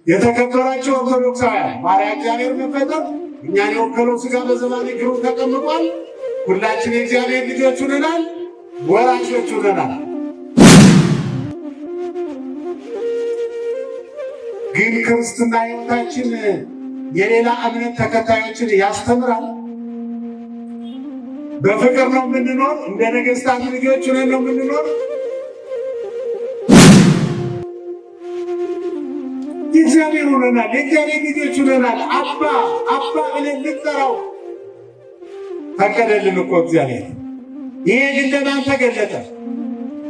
የተከበራችሁ ኦርቶዶክሳውያን ማርያም እግዚአብሔር መፈጠር እኛን የወከለው ሥጋ በዘባነ ክብሩ ተቀምጧል። ሁላችን የእግዚአብሔር ልጆች ሆነናል፣ ወራሾች ሆነናል። ግን ክርስትና ሕይወታችን የሌላ እምነት ተከታዮችን ያስተምራል። በፍቅር ነው የምንኖር፣ እንደ ነገሥታት ልጆች ሆነን ነው የምንኖር። የእግዚአብሔር ሆነናል፣ የእግዚአብሔር ልጆች ሆነናል። አባ አባ ብለን ልንጠራው ፈቀደልን እኮ እግዚአብሔር። ይሄ ግን ለማን ተገለጠ?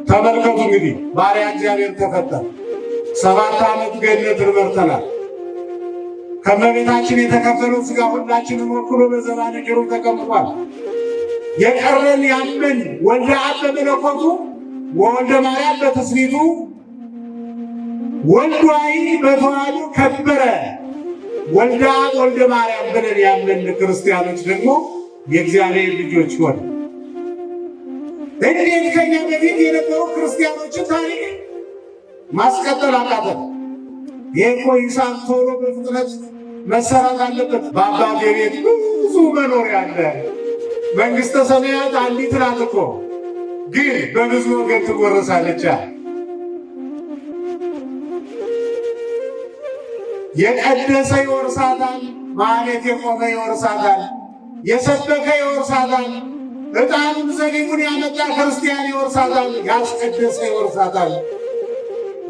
ተመልከቱ እንግዲህ ባሪያ እግዚአብሔር ተፈጠረ። 7 ዓመት ገነትን መርተናል። ከመቤታችን የተከፈለው ሥጋ ሁላችንም ወክሎ በዘባነ ክብሩ ተቀምጧል። የቀረን ያመን ወልደ አብ በመለኮቱ ወወልደ ማርያም በትስብእቱ ወልድ ዋሕድ በተዋሕዶ ከበረ ወልደ አብ ወልደ ማርያም ብለን ያመን ክርስቲያኖች ደግሞ የእግዚአብሔር ልጆች ሆነ። እንዴት ከኛ በፊት የነበሩ ክርስቲያኖችን ታሪክ ማስቀጠል አቃተን? ይሄ እኮ ሂሳብ ቶሎ በፍጥነት መሰራት አለበት። በአባቴ ቤት ብዙ መኖሪያ አለ። መንግሥተ ሰማያት አንዲት ናት እኮ፣ ግን በብዙ ወገን ትወረሳለች። የቀደሰ ይወርሳታል፣ ማለት የቆመ ይወርሳታል፣ የሰበከ ይወርሳታል፣ ዕጣኑን ዘቢቡን ያመጣ ክርስቲያን ይወርሳታል፣ ያስቀደሰ ይወርሳታል፣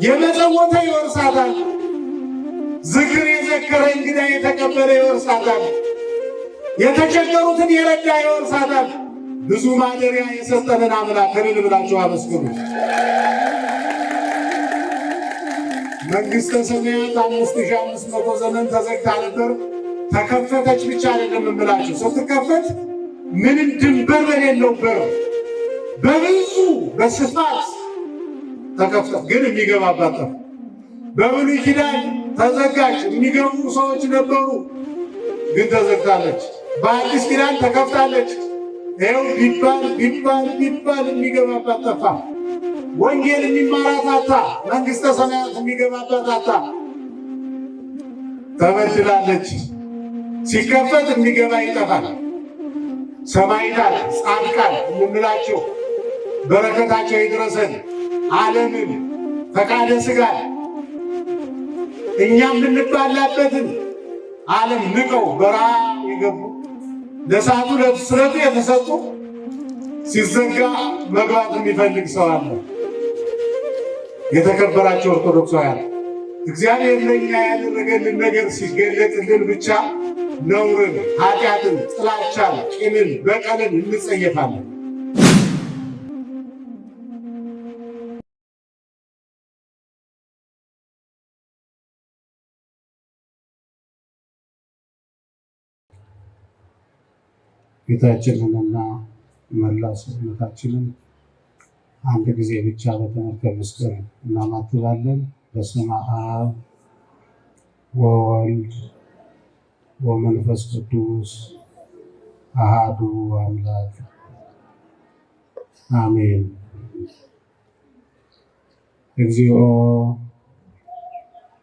የመጸወተ ይወርሳታል፣ ዝክር የዘከረ እንግዳ የተቀበለ ይወርሳታል፣ የተቸገሩትን የረዳ ይወርሳታል። ብዙ ማደሪያ የሰጠንን አምላክ እልል ብላችሁ አመስግኑ። መንግሥተ ሰማያት 5500 ዘመን ተዘግታ ነበር። ተከፈተች ብቻ አይደለም እምላችሁ፣ ስትከፈት ምንም ድንበር በሌለው በር በብዙ በስፋት ተከፍተት፣ ግን የሚገባባት ጠፋ። በብሉይ ኪዳን ተዘጋች፣ የሚገቡ ሰዎች ነበሩ፣ ግን ተዘግታለች። በአዲስ ኪዳን ተከፍታለች። ይኸው ቢባል የሚገባባት ጠፋ። ወንጌል የሚማራት አጣ፣ መንግሥተ ሰማያት የሚገባባት አጣ። ተበድላለች። ሲከፈት የሚገባ ይጠፋል። ሰማዕታት ጻድቃን የምንላቸው በረከታቸው ይድረሰን። ዓለምን ፈቃደ ሥጋን እኛም ልንባላበትን ዓለም ንቀው በረሃ የገቡ ለሰዓቱ ለስለቱ የተሰጡ ሲዘጋ መግባት የሚፈልግ ሰው አለ። የተከበራቸው ኦርቶዶክሳውያን እግዚአብሔር ለእኛ ያደረገልን ነገር ሲገለጥልን ብቻ ነውርን፣ ኃጢአትን፣ ጥላቻን፣ ቂምን፣ በቀልን እንጸየፋለን። ጌታችንንና መላ ሰውነታችንን አንድ ጊዜ ብቻ በትምህርተ መስቀል እናማትባለን። በስመ አብ ወወልድ ወመንፈስ ቅዱስ አሐዱ አምላክ አሜን። እግዚኦ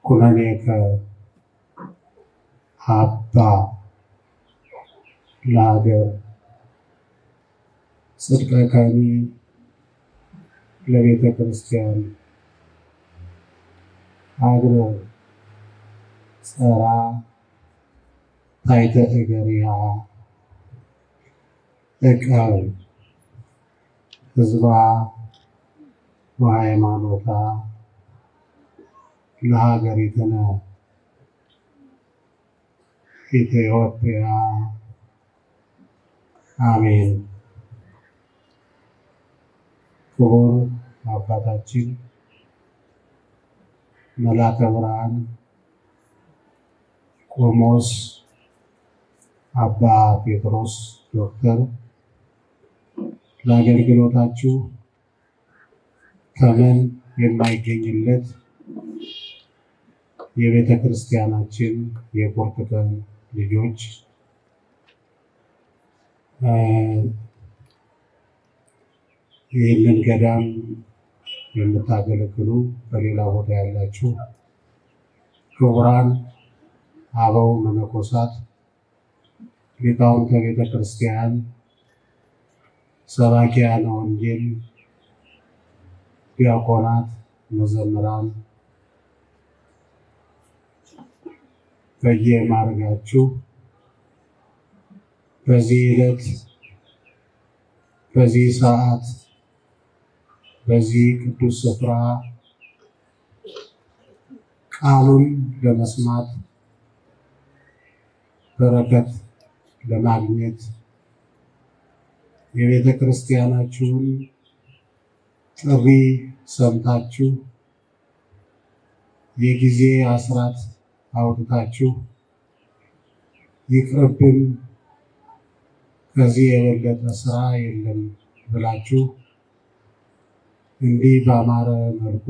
ኩነኔከ አባ ለሀገር ጽድቀከኒ ለቤተ ክርስቲያን አግሮ ጸራ ታይተ እገሪሃ እቀብ ህዝባ ወሃይማኖታ ለሀገሪትነ ኢትዮጵያ አሜን። ክቡር አባታችን መላከ ብርሃን ቆሞስ አባ ጴጥሮስ ዶክተር ለአገልግሎታችሁ ተመን የማይገኝለት የቤተ ክርስቲያናችን የቁርጥ ቀን ልጆች ይህንን ገዳም የምታገለግሉ በሌላ ቦታ ያላችሁ ክቡራን አበው መነኮሳት፣ ሊቃውንተ ቤተ ክርስቲያን፣ ሰባኪያነ ወንጌል፣ ዲያቆናት፣ መዘምራን በየማዕረጋችሁ በዚህ ዕለት በዚህ ሰዓት በዚህ ቅዱስ ስፍራ ቃሉን ለመስማት በረከት ለማግኘት የቤተ ክርስቲያናችሁን ጥሪ ሰምታችሁ የጊዜ አስራት አውጥታችሁ ይቅርብን ከዚህ የበለጠ ስራ የለም ብላችሁ እንዲህ ባማረ መልኩ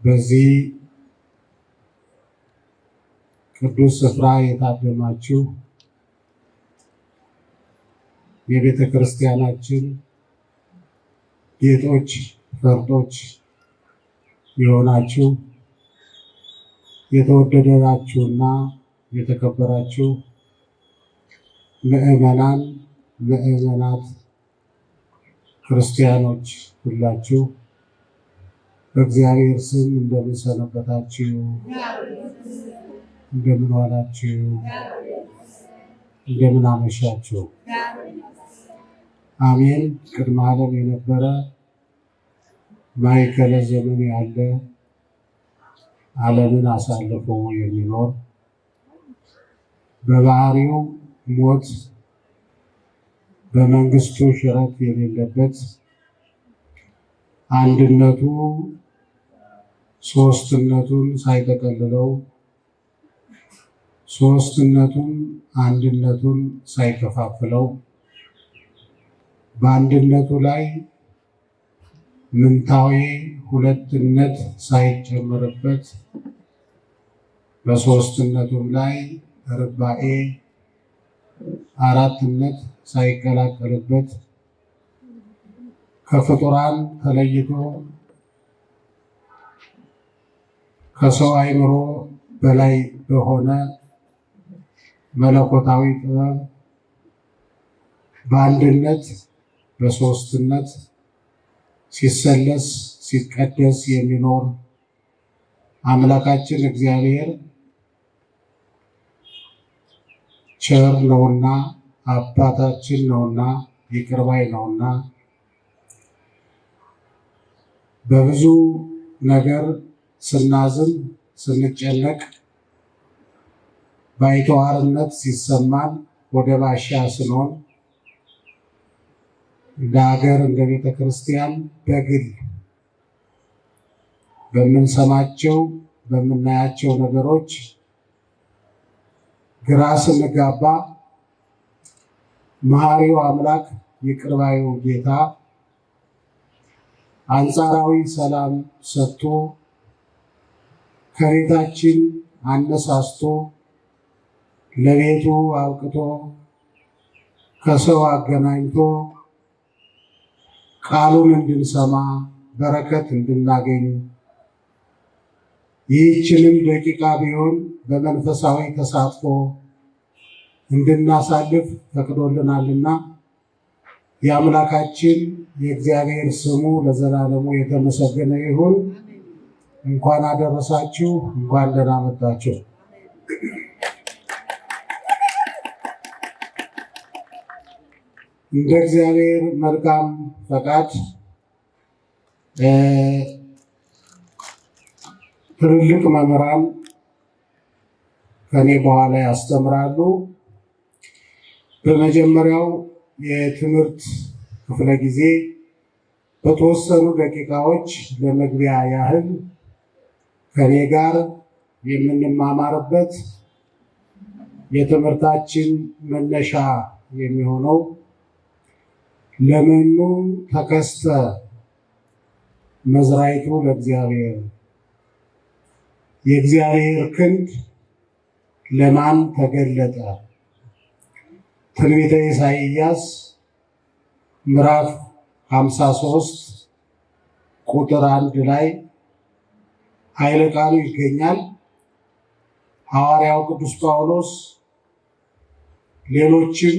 በዚህ ቅዱስ ስፍራ የታደማችሁ የቤተ ክርስቲያናችን ጌጦች፣ ፈርጦች የሆናችሁ የተወደዳችሁና የተከበራችሁ ምዕመናን፣ ምዕመናት፣ ክርስቲያኖች ሁላችሁ በእግዚአብሔር ስም እንደምን ሰነበታችሁ? እንደምን ዋላችሁ? እንደምን አመሻችሁ? አሜን። ቅድመ ዓለም የነበረ ማዕከለ ዘመን ያለ ዓለምን አሳልፎ የሚኖር በባህሪው ሞት በመንግስቱ ሽረት የሌለበት አንድነቱ ሶስትነቱን ሳይጠቀልለው ሶስትነቱን አንድነቱን ሳይከፋፍለው በአንድነቱ ላይ ምንታዊ ሁለትነት ሳይጨምርበት በሶስትነቱም ላይ ርባኤ አራትነት ሳይቀላቀልበት ከፍጡራን ተለይቶ ከሰው አእምሮ በላይ በሆነ መለኮታዊ ጥበብ በአንድነት በሶስትነት ሲሰለስ ሲቀደስ የሚኖር አምላካችን እግዚአብሔር ቸር ነውና አባታችን ነውና ይቅር ባይ ነውና በብዙ ነገር ስናዝን ስንጨነቅ ባይተዋርነት ሲሰማን ወደ ባሻ ስንሆን እንደ ሀገር እንደ ቤተ ክርስቲያን በግል በምንሰማቸው በምናያቸው ነገሮች ግራ ስንጋባ መሐሪው አምላክ ይቅር ባዩ ጌታ አንጻራዊ ሰላም ሰጥቶ ከቤታችን አነሳስቶ ለቤቱ አብቅቶ ከሰው አገናኝቶ ቃሉን እንድንሰማ በረከት እንድናገኝ ይህችንም ደቂቃ ቢሆን በመንፈሳዊ ተሳትፎ እንድናሳልፍ ፈቅዶልናልና የአምላካችን የእግዚአብሔር ስሙ ለዘላለሙ የተመሰገነ ይሁን። እንኳን አደረሳችሁ፣ እንኳን ደህና መጣችሁ። እንደ እግዚአብሔር መልካም ፈቃድ ትልልቅ መምህራን ከኔ በኋላ ያስተምራሉ። በመጀመሪያው የትምህርት ክፍለ ጊዜ በተወሰኑ ደቂቃዎች ለመግቢያ ያህል ከኔ ጋር የምንማማርበት የትምህርታችን መነሻ የሚሆነው ለመኑ ተከስተ መዝራይቱ ለእግዚአብሔር፣ የእግዚአብሔር ክንድ ለማን ተገለጠ? ትንቢተ ኢሳይያስ ምዕራፍ 53 ቁጥር 1 ላይ ኃይለ ቃሉ ይገኛል። ሐዋርያው ቅዱስ ጳውሎስ ሌሎችም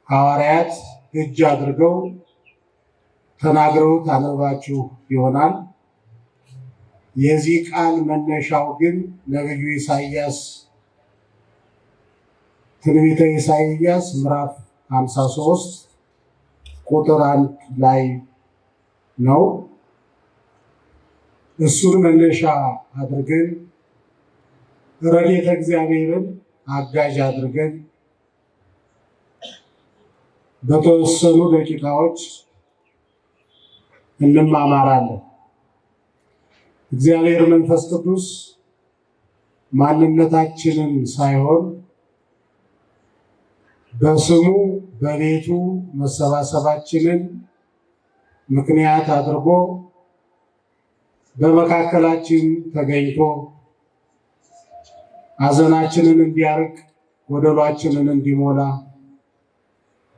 ሐዋርያት እጅ አድርገው ተናግረውት አነበባችሁ ይሆናል። የዚህ ቃል መነሻው ግን ነቢዩ ኢሳይያስ ትንቢተ ኢሳይያስ ምዕራፍ 53 ቁጥር 1 ላይ ነው። እሱን መነሻ አድርገን ረድኤተ እግዚአብሔርን አጋዥ አድርገን በተወሰኑ ደቂቃዎች እንማማራለን። እግዚአብሔር መንፈስ ቅዱስ ማንነታችንን ሳይሆን በስሙ በቤቱ መሰባሰባችንን ምክንያት አድርጎ በመካከላችን ተገኝቶ ሐዘናችንን እንዲያርቅ፣ ጎደሏችንን እንዲሞላ፣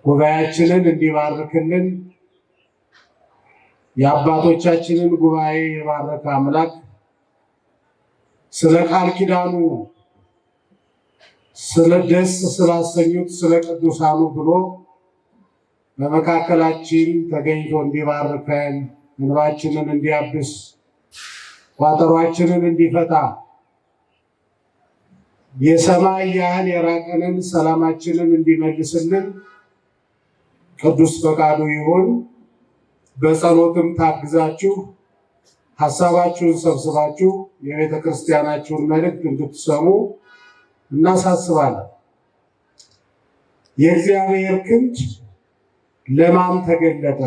ጉባኤያችንን እንዲባርክልን የአባቶቻችንን ጉባኤ የባረከ አምላክ ስለ ቃል ኪዳኑ ስለ ደስ ስላሰኙት ስለ ቅዱሳኑ ብሎ በመካከላችን ተገኝቶ እንዲባርከን፣ እንባችንን እንዲያብስ፣ ቋጠሯችንን እንዲፈታ፣ የሰማይ ያህል የራቀንን ሰላማችንን እንዲመልስልን ቅዱስ ፈቃዱ ይሁን። በጸሎትም ታግዛችሁ ሐሳባችሁን ሰብስባችሁ የቤተ ክርስቲያናችሁን መልእክት እንድትሰሙ እናሳስባለን። የእግዚአብሔር ክንድ ለማን ተገለጠ?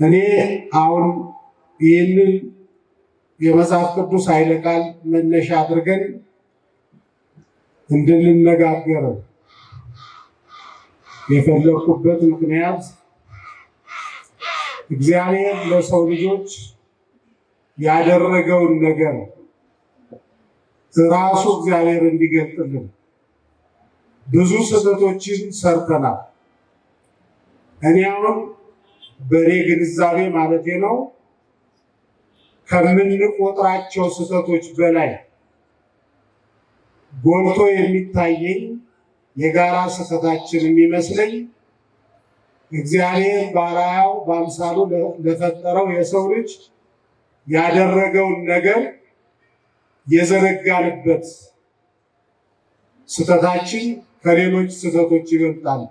እኔ አሁን ይህንን የመጽሐፍ ቅዱስ ኃይለ ቃል መነሻ አድርገን እንድንነጋገር የፈለኩበት ምክንያት እግዚአብሔር ለሰው ልጆች ያደረገውን ነገር ራሱ እግዚአብሔር እንዲገልጥልን ብዙ ስህተቶችን ሰርተናል። እኔ አሁን በእኔ ግንዛቤ ማለቴ ነው ከምንቆጥራቸው ስህተቶች በላይ ጎልቶ የሚታየኝ የጋራ ስህተታችን የሚመስለኝ እግዚአብሔር በአርአያው በአምሳሉ ለፈጠረው የሰው ልጅ ያደረገውን ነገር የዘነጋንበት ስህተታችን ከሌሎች ስህተቶች ይበልጣል።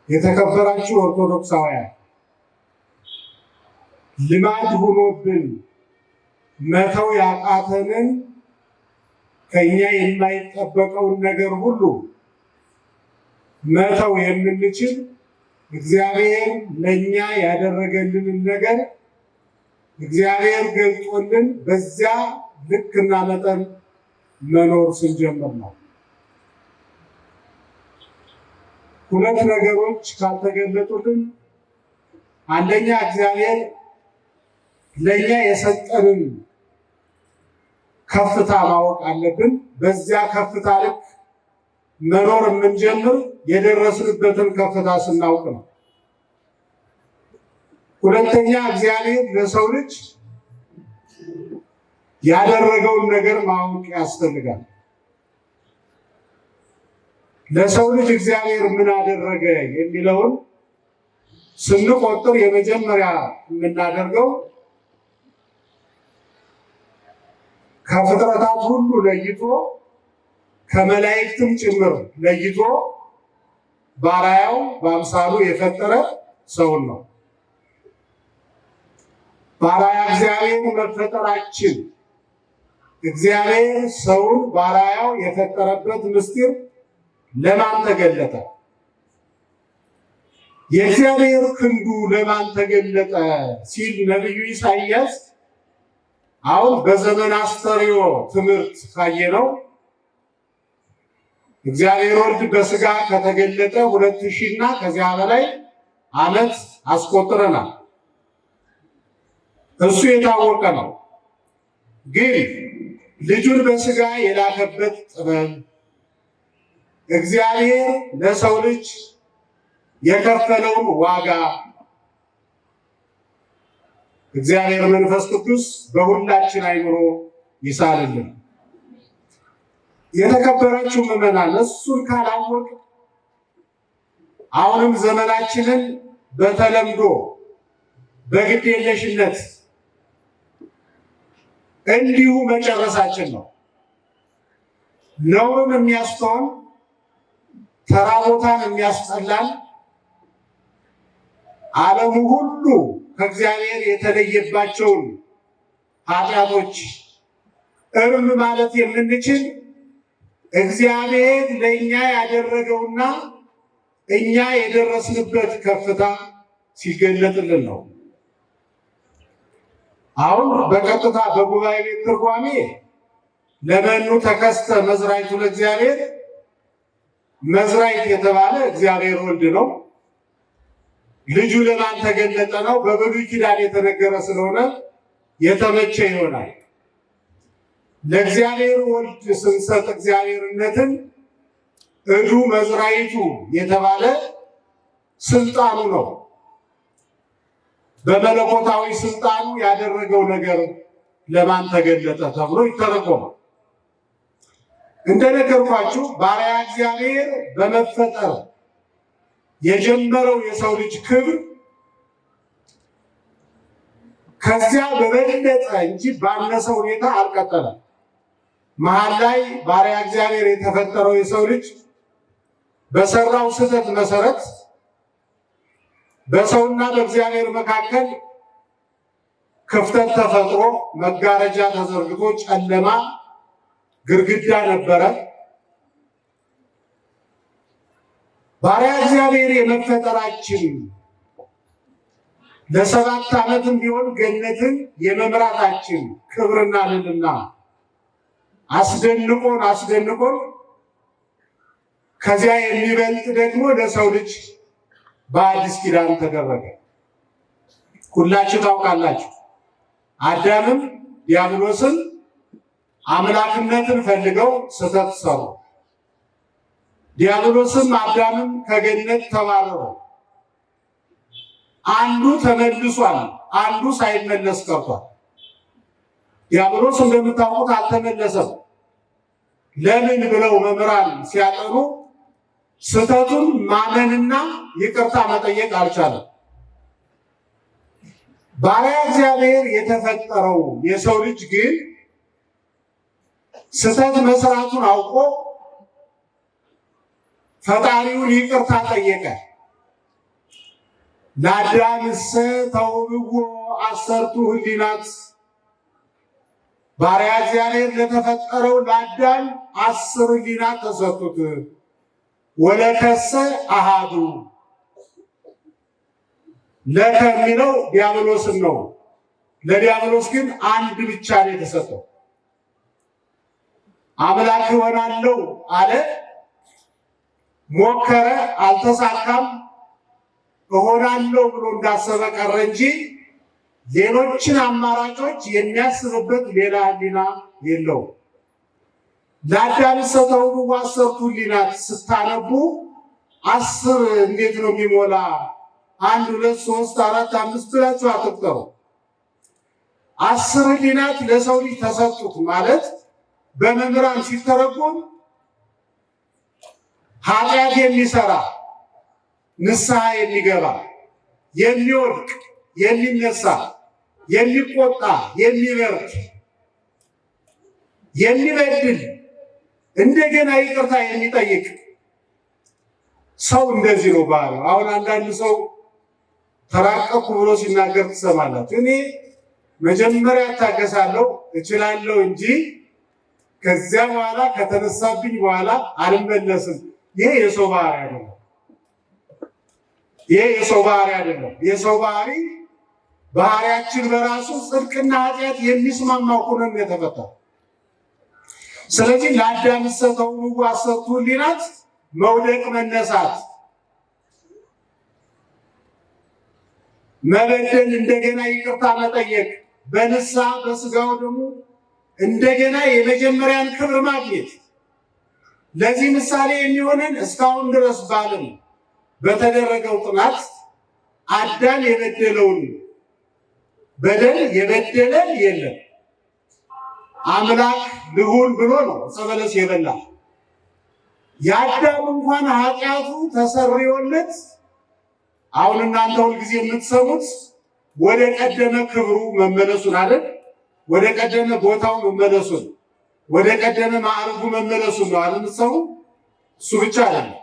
የተከበራችሁ ኦርቶዶክሳውያን፣ ልማድ ሆኖብን መተው ያቃተንን ከኛ የማይጠበቀውን ነገር ሁሉ መተው የምንችል እግዚአብሔር ለኛ ያደረገልንን ነገር እግዚአብሔር ገልጦልን በዚያ ልክና መጠን መኖር ስንጀምር ነው። ሁለት ነገሮች ካልተገለጡልን፣ አንደኛ እግዚአብሔር ለኛ የሰጠንን ከፍታ ማወቅ አለብን። በዚያ ከፍታ ልክ መኖር የምንጀምር የደረስንበትን ከፍታ ስናውቅ ነው። ሁለተኛ እግዚአብሔር ለሰው ልጅ ያደረገውን ነገር ማወቅ ያስፈልጋል። ለሰው ልጅ እግዚአብሔር ምን አደረገ የሚለውን ስንቆጥር የመጀመሪያ የምናደርገው ከፍጥረታት ሁሉ ለይቶ ከመላእክትም ጭምር ለይቶ በአርአያው በአምሳሉ የፈጠረ ሰውን ነው። በአርአያ እግዚአብሔር መፈጠራችን እግዚአብሔር ሰውን በአርአያው የፈጠረበት ምስጢር ለማን ተገለጠ? የእግዚአብሔር ክንዱ ለማን ተገለጠ ሲል ነቢዩ ኢሳይያስ አሁን በዘመን አስተርእዮ ትምህርት ካየነው እግዚአብሔር ወልድ በስጋ ከተገለጠ 2000 እና ከዚያ በላይ ዓመት አስቆጥረናል። እሱ የታወቀ ነው። ግን ልጁን በስጋ የላከበት ጥበብ እግዚአብሔር ለሰው ልጅ የከፈለውን ዋጋ እግዚአብሔር መንፈስ ቅዱስ በሁላችን አይምሮ ይሳልልን። የተከበራችሁ ምዕመናን፣ እሱን ካላወቅ አሁንም ዘመናችንን በተለምዶ በግዴለሽነት እንዲሁ መጨረሳችን ነው። ነውርን የሚያስተውን ተራ ቦታን የሚያስጠላን ዓለሙ ሁሉ ከእግዚአብሔር የተለየባቸውን ኃጢአቶች እርም ማለት የምንችል እግዚአብሔር ለእኛ ያደረገውና እኛ የደረስንበት ከፍታ ሲገለጥልን ነው። አሁን በቀጥታ በጉባኤ ቤት ትርጓሜ ለመኑ ተከስተ መዝራዕቱ ለእግዚአብሔር፣ መዝራዕት የተባለ እግዚአብሔር ወልድ ነው። ልጁ ለማን ተገለጠ ነው። በብሉይ ኪዳን የተነገረ ስለሆነ የተመቸ ይሆናል። ለእግዚአብሔር ወልድ ስንሰጥ እግዚአብሔርነትን እዱ መዝራዕቱ የተባለ ስልጣኑ ነው። በመለኮታዊ ስልጣኑ ያደረገው ነገር ለማን ተገለጠ ተብሎ ይተረጎማል። እንደነገርኳችሁ ባሪያ እግዚአብሔር በመፈጠር የጀመረው የሰው ልጅ ክብር ከዚያ በበለጠ እንጂ ባነሰ ሁኔታ አልቀጠለም። መሀል ላይ ባሪያ እግዚአብሔር የተፈጠረው የሰው ልጅ በሰራው ስህተት መሰረት በሰውና በእግዚአብሔር መካከል ክፍተት ተፈጥሮ መጋረጃ ተዘርግቶ ጨለማ ግድግዳ ነበረ። ባሪያ እግዚአብሔር የመፈጠራችን ለ7 ዓመትም ቢሆን ገነትን የመምራታችን ክብርና ልዕልና አስደንቆን ከዚያ የሚበልጥ ደግሞ ለሰው ልጅ በአዲስ ኪዳን ተደረገ። ሁላችሁ ታውቃላችሁ። አዳምም ዲያብሎስም አምላክነትን ፈልገው ስህተት ሰሩ። ዲያብሎስም አዳምም ከገነት ተባረሩ። አንዱ ተመልሷል፣ አንዱ ሳይመለስ ቀርቷል። ዲያብሎስ እንደምታውቁት አልተመለሰም። ለምን ብለው መምህራን ሲያጠኑ ስህተቱን ማመንና ይቅርታ መጠየቅ አልቻለም። ባሪያ እግዚአብሔር የተፈጠረው የሰው ልጅ ግን ስህተት መስራቱን አውቆ ፈጣሪውን ይቅርታ ጠየቀ። ለአዳምሰ ተውብዎ 10ቱ ህሊናት፣ ባሪያ እግዚአብሔር ለተፈጠረው ለአዳም 10 ህሊናት ተሰጡት። ወለከሰ አሃዱ፣ ለከ የሚለው ዲያብሎስን ነው። ለዲያብሎስ ግን አንድ ብቻ ነው የተሰጠው። አምላክ እሆናለሁ አለ፣ ሞከረ፣ አልተሳካም። እሆናለሁ ብሎ እንዳሰበ ቀረ እንጂ ሌሎችን አማራጮች የሚያስብበት ሌላ ህሊና የለውም። ለአዳም ተውብዎ 10ቱ ህሊናት ስታነቡ 10 እንዴት ነው የሚሞላ? 1 2 3 4 5 ብላችሁ አትቁጠሩ። 10 ህሊናት ለሰው ልጅ ተሰጡት ማለት በመምህራን ሲተረጎም ኃጢአት የሚሰራ ንስሐ የሚገባ የሚወድቅ የሚነሳ የሚቆጣ የሚበርድ የሚበድል እንደገና ይቅርታ የሚጠይቅ ሰው እንደዚህ ነው ባህሪው። አሁን አንዳንድ ሰው ተራቀቁ ብሎ ሲናገር ትሰማላችሁ። እኔ መጀመሪያ እታገሳለሁ እችላለሁ እንጂ ከዚያ በኋላ ከተነሳብኝ በኋላ አልመለስም። ይሄ የሰው ባህሪ አይደለም። የሰው ባህሪ ባህሪያችን በራሱ ጽድቅና ኃጢአት የሚስማማው ሆነን የተፈጠረ። ስለዚህ ለአዳም ተውብዎ 10ቱ ህሊናት መውደቅ፣ መነሳት፣ መበደል፣ እንደገና ይቅርታ መጠየቅ፣ በንስሐ በስጋው ደግሞ እንደገና የመጀመሪያን ክብር ማግኘት። ለዚህ ምሳሌ የሚሆነን እስካሁን ድረስ ባለም በተደረገው ጥናት አዳም የበደለውን በደል የበደለ የለም። አምላክ ልሁን ብሎ ነው ዕፀ በለስ የበላ። የአዳም እንኳን ኃጢአቱ ተሰርዮለት አሁን እናንተ ሁልጊዜ የምትሰሙት ወደ ቀደመ ክብሩ መመለሱን አይደል? ወደ ቀደመ ቦታው መመለሱን፣ ወደ ቀደመ ማዕረጉ መመለሱን ነው አይደል? ሰው እሱ ብቻ አይደለም።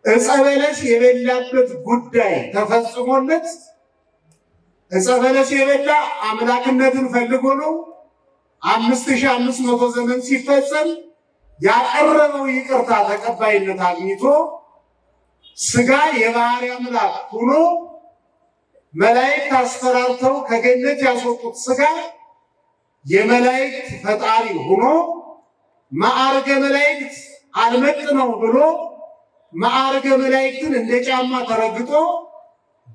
ዕፀ በለስ የበላበት ጉዳይ ተፈጽሞለት ዕፀ በለስ የበላ አምላክነትን ፈልጎ ነው። 5500 ዘመን ሲፈጸም ያቀረበው ይቅርታ ተቀባይነት አግኝቶ ሥጋ የባህሪ አምላክ ሆኖ መላእክት አስፈራርተው ከገነት ያስወጡት ሥጋ የመላእክት ፈጣሪ ሆኖ ማዕርገ መላእክት አልመጥነው ብሎ ማዕርገ መላእክትን እንደ ጫማ ተረግጦ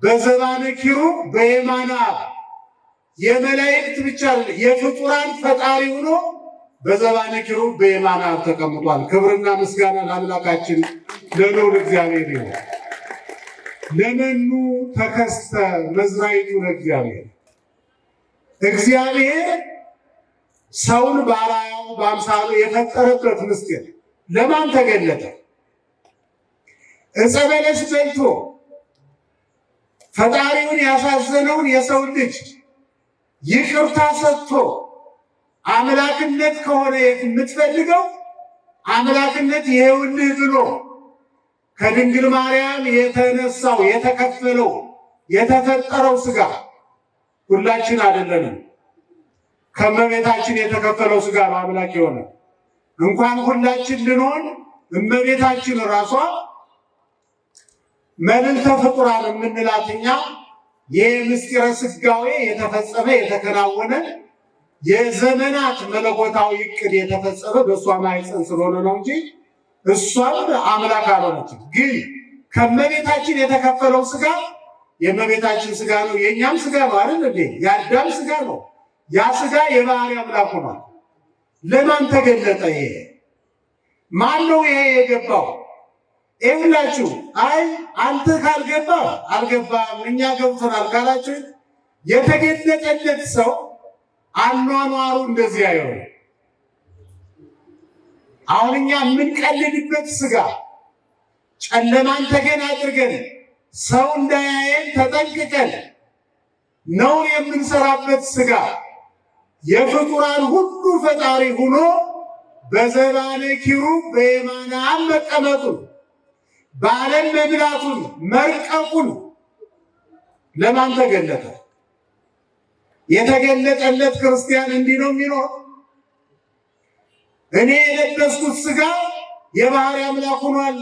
በዘባነ ኪሩብ በየማነ አብ የመላእክት ብቻ የፍጡራን ፈጣሪ ሆኖ በዘባነ ኪሩብ በየማነ አብ ተቀምጧል። ክብርና ምስጋና ለአምላካችን ለልዑል እግዚአብሔር ይሁን። ለመኑ ተከስተ መዝራይቱ ለእግዚአብሔር። እግዚአብሔር ሰውን በአርአያው በአምሳሉ የፈጠረበት ምስጢር ለማን ተገለጠ? ዕፀ በለስ በልቶ ፈጣሪውን ያሳዘነውን የሰው ልጅ ይቅርታ ሰጥቶ አምላክነት ከሆነ የምትፈልገው አምላክነት ይሄውልህ ብሎ ከድንግል ማርያም የተነሳው የተከፈለው የተፈጠረው ሥጋ ሁላችን አይደለንም። ከእመቤታችን የተከፈለው ሥጋ ነው አምላክ የሆነ። እንኳን ሁላችን ልንሆን እመቤታችን ራሷ መልዕልተ ፍጡራን የምንላት እኛ የምስጢረ ሥጋዌ የተፈጸመ የተከናወነ የዘመናት መለኮታዊ ዕቅድ የተፈጸመ በእሷ ማኅፀን ስለሆነ ነው እንጂ እሷም አምላክ አልሆነችም። ግን ከእመቤታችን የተከፈለው ሥጋ የእመቤታችን ሥጋ ነው፣ የእኛም ሥጋ ነው አይደል እንዴ? የአዳም ሥጋ ነው። ያ ሥጋ የባህሪ አምላክ ሆኗል። ለማን ተገለጠ? ይሄ ማን ነው ይሄ የገባው? ይሁላችሁ አይ አንተ ካልገባ አልገባም እኛ ገብቶናል ካላችሁ የተገለጠለት ሰው አኗኗሩ እንደዚህ አይሆን። አሁን እኛ የምንቀልድበት ሥጋ ጨለማን ተገን አድርገን ሰው እንዳያየን ተጠንቅቀን ነውር የምንሰራበት ሥጋ የፍጡራን ሁሉ ፈጣሪ ሆኖ በዘባነ ኪሩብ በየማነ አብ መቀመጡን በዓለም መብላቱን መርቀቁን ለማን ተገለጠ? የተገለጠለት ክርስቲያን እንዲህ ነው የሚኖር። እኔ የለበስኩት ሥጋ የባህሪ አምላክ ሆኗል፣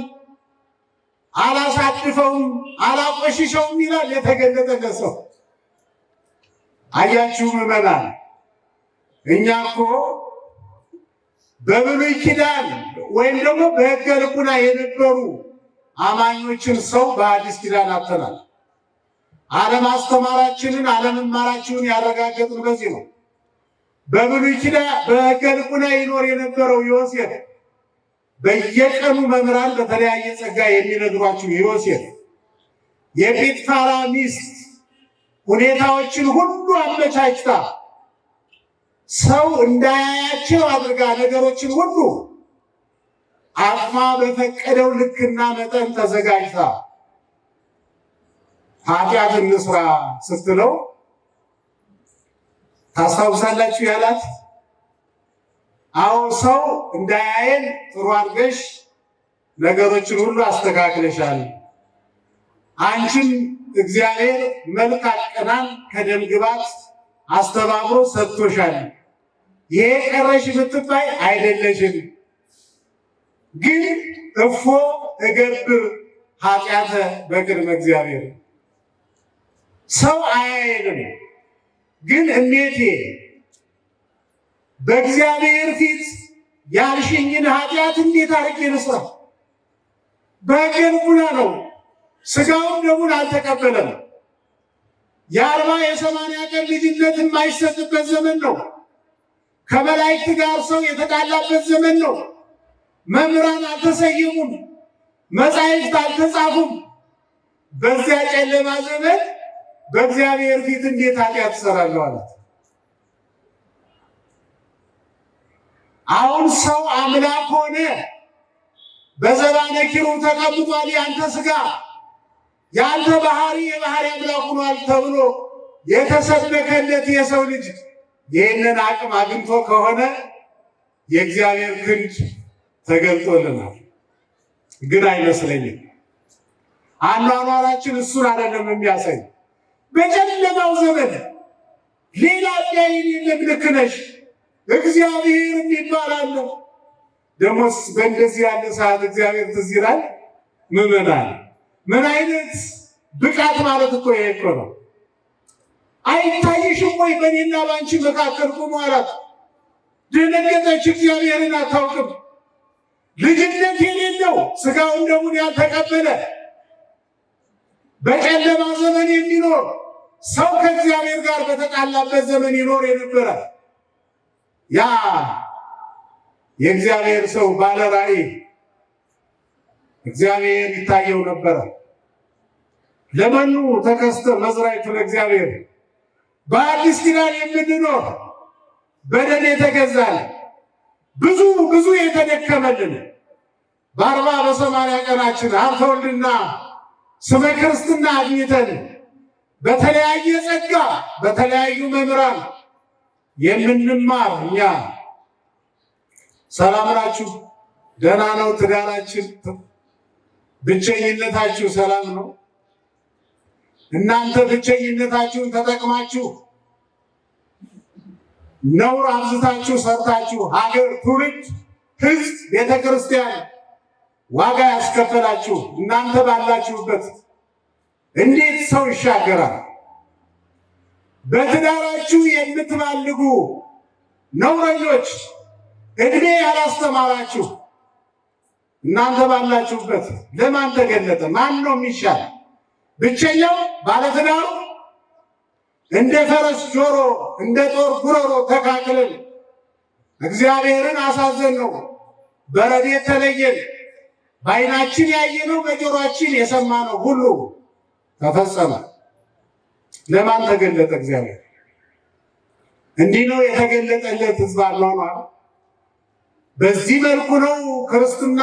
አላሳድፈውም፣ አላቆሽሸውም ይላል የተገለጠለት ሰው። አያችሁ ምዕመናን፣ እኛ እኮ በብሉይ ኪዳን ወይም ደግሞ በሕገ ልቡና የነበሩ አማኞችን ሰው በአዲስ ኪዳን አጥተናል። አለማስተማራችንን አለመማራችንን ያረጋገጥን በዚህ ነው። በብሉይ ኪዳን በሕገ ልቡና ይኖር የነበረው ዮሴፍ በየቀኑ መምህራን በተለያየ ጸጋ የሚነግሯችሁ ዮሴፍ የጲጥፋራ ሚስት ሁኔታዎችን ሁሉ አመቻችታ ሰው እንዳያያቸው አድርጋ ነገሮችን ሁሉ አቅማ በፈቀደው ልክና መጠን ተዘጋጅታ ኃጢአት እንስራ ስትለው ታስታውሳላችሁ ያላት? አዎ ሰው እንዳያየን ጥሩ አድርገሽ ነገሮችን ሁሉ አስተካክለሻል። አንቺም እግዚአብሔር መልክ አቀናን ከደም ግባት አስተባብሮ ሰጥቶሻል። ይሄ ቀረሽ ብትባይ አይደለሽም። ግን እፎ እገብር ኃጢአተ በቅድመ እግዚአብሔር። ሰው አያየንም፣ ግን እሜቴ በእግዚአብሔር ፊት ያልሽኝን ኃጢአት እንዴት አድርጌ ልስራ? በሕገ ልቡና ነው። ሥጋውን ደሙን አልተቀበለም። የ40 የ80 ቀን ልጅነት የማይሰጥበት ዘመን ነው። ከመላእክት ጋር ሰው የተጣላበት ዘመን ነው። መምህራን አልተሰየሙም፣ መጻሕፍት አልተጻፉም። በዚያ ጨለማ ዘመን በእግዚአብሔር ፊት እንዴት ኃጢአት እሰራለሁ አላት። አሁን ሰው አምላክ ሆነ፣ በዘባነ ኪሩብ ተቀምጧል። ያንተ ሥጋ ያንተ ባህሪ የባህሪ አምላክ ሆኗል ተብሎ የተሰበከለት የሰው ልጅ ይህንን አቅም አግኝቶ ከሆነ የእግዚአብሔር ክንድ ተገልጦልናል። ግን አይመስለኝም። አኗኗራችን እሱን አይደለም የሚያሳይ። በጨለማው ዘመን ሌላ ቢያይን የለም። ልክ ነሽ፣ እግዚአብሔር የሚባል አለ። ደሞስ በእንደዚህ ያለ ሰዓት እግዚአብሔር ትዝ ይላል። ምዕመናን ምን አይነት ብቃት ማለት እኮ ይሄ እኮ ነው። አይታይሽም ወይ በእኔና ባንቺ መካከል ቁሙ አላት። ደነገጠች። እግዚአብሔርን አታውቅም። ልጅነት የሌለው ሥጋውን ደሙን ያልተቀበለ በጨለማ ዘመን የሚኖር ሰው ከእግዚአብሔር ጋር በተጣላበት ዘመን ይኖር የነበረ ያ የእግዚአብሔር ሰው ባለ ራእይ እግዚአብሔር ይታየው ነበረ። ለመኑ ተከስተ መዝራዕቱ ለእግዚአብሔር። በአዲስ ኪዳን የምንኖር በደል የተገዛን ብዙ የተደከመልን በ40 በ80 ቀናችን ሀብተ ወልድና ስመ ክርስትና አግኝተን በተለያየ ጸጋ በተለያዩ መምህራን የምንማር እኛ ሰላም ናችሁ? ደህና ነው? ትዳራችን፣ ብቸኝነታችሁ ሰላም ነው? እናንተ ብቸኝነታችሁን ተጠቅማችሁ ነውር አብዝታችሁ ሰርታችሁ ሀገር፣ ትውልድ፣ ሕዝብ፣ ቤተ ክርስቲያን ዋጋ ያስከፈላችሁ እናንተ ባላችሁበት እንዴት ሰው ይሻገራል? በትዳራችሁ የምትባልጉ ነውረኞች፣ እድሜ ያላስተማራችሁ እናንተ ባላችሁበት ለማን ተገለጠ? ማን ነው የሚሻል? ብቸኛው ባለትዳሩ እንደ ፈረስ ጆሮ እንደ ጦር ጉሮሮ ተካክለን እግዚአብሔርን አሳዘን ነው። በረድኤት ተለየን። በዓይናችን ያየነው በጆሮአችን የሰማነው ሁሉ ተፈጸመ። ለማን ተገለጠ? እግዚአብሔር። እንዲህ ነው የተገለጠለት ሕዝብ አኗኗር። በዚህ መልኩ ነው ክርስትና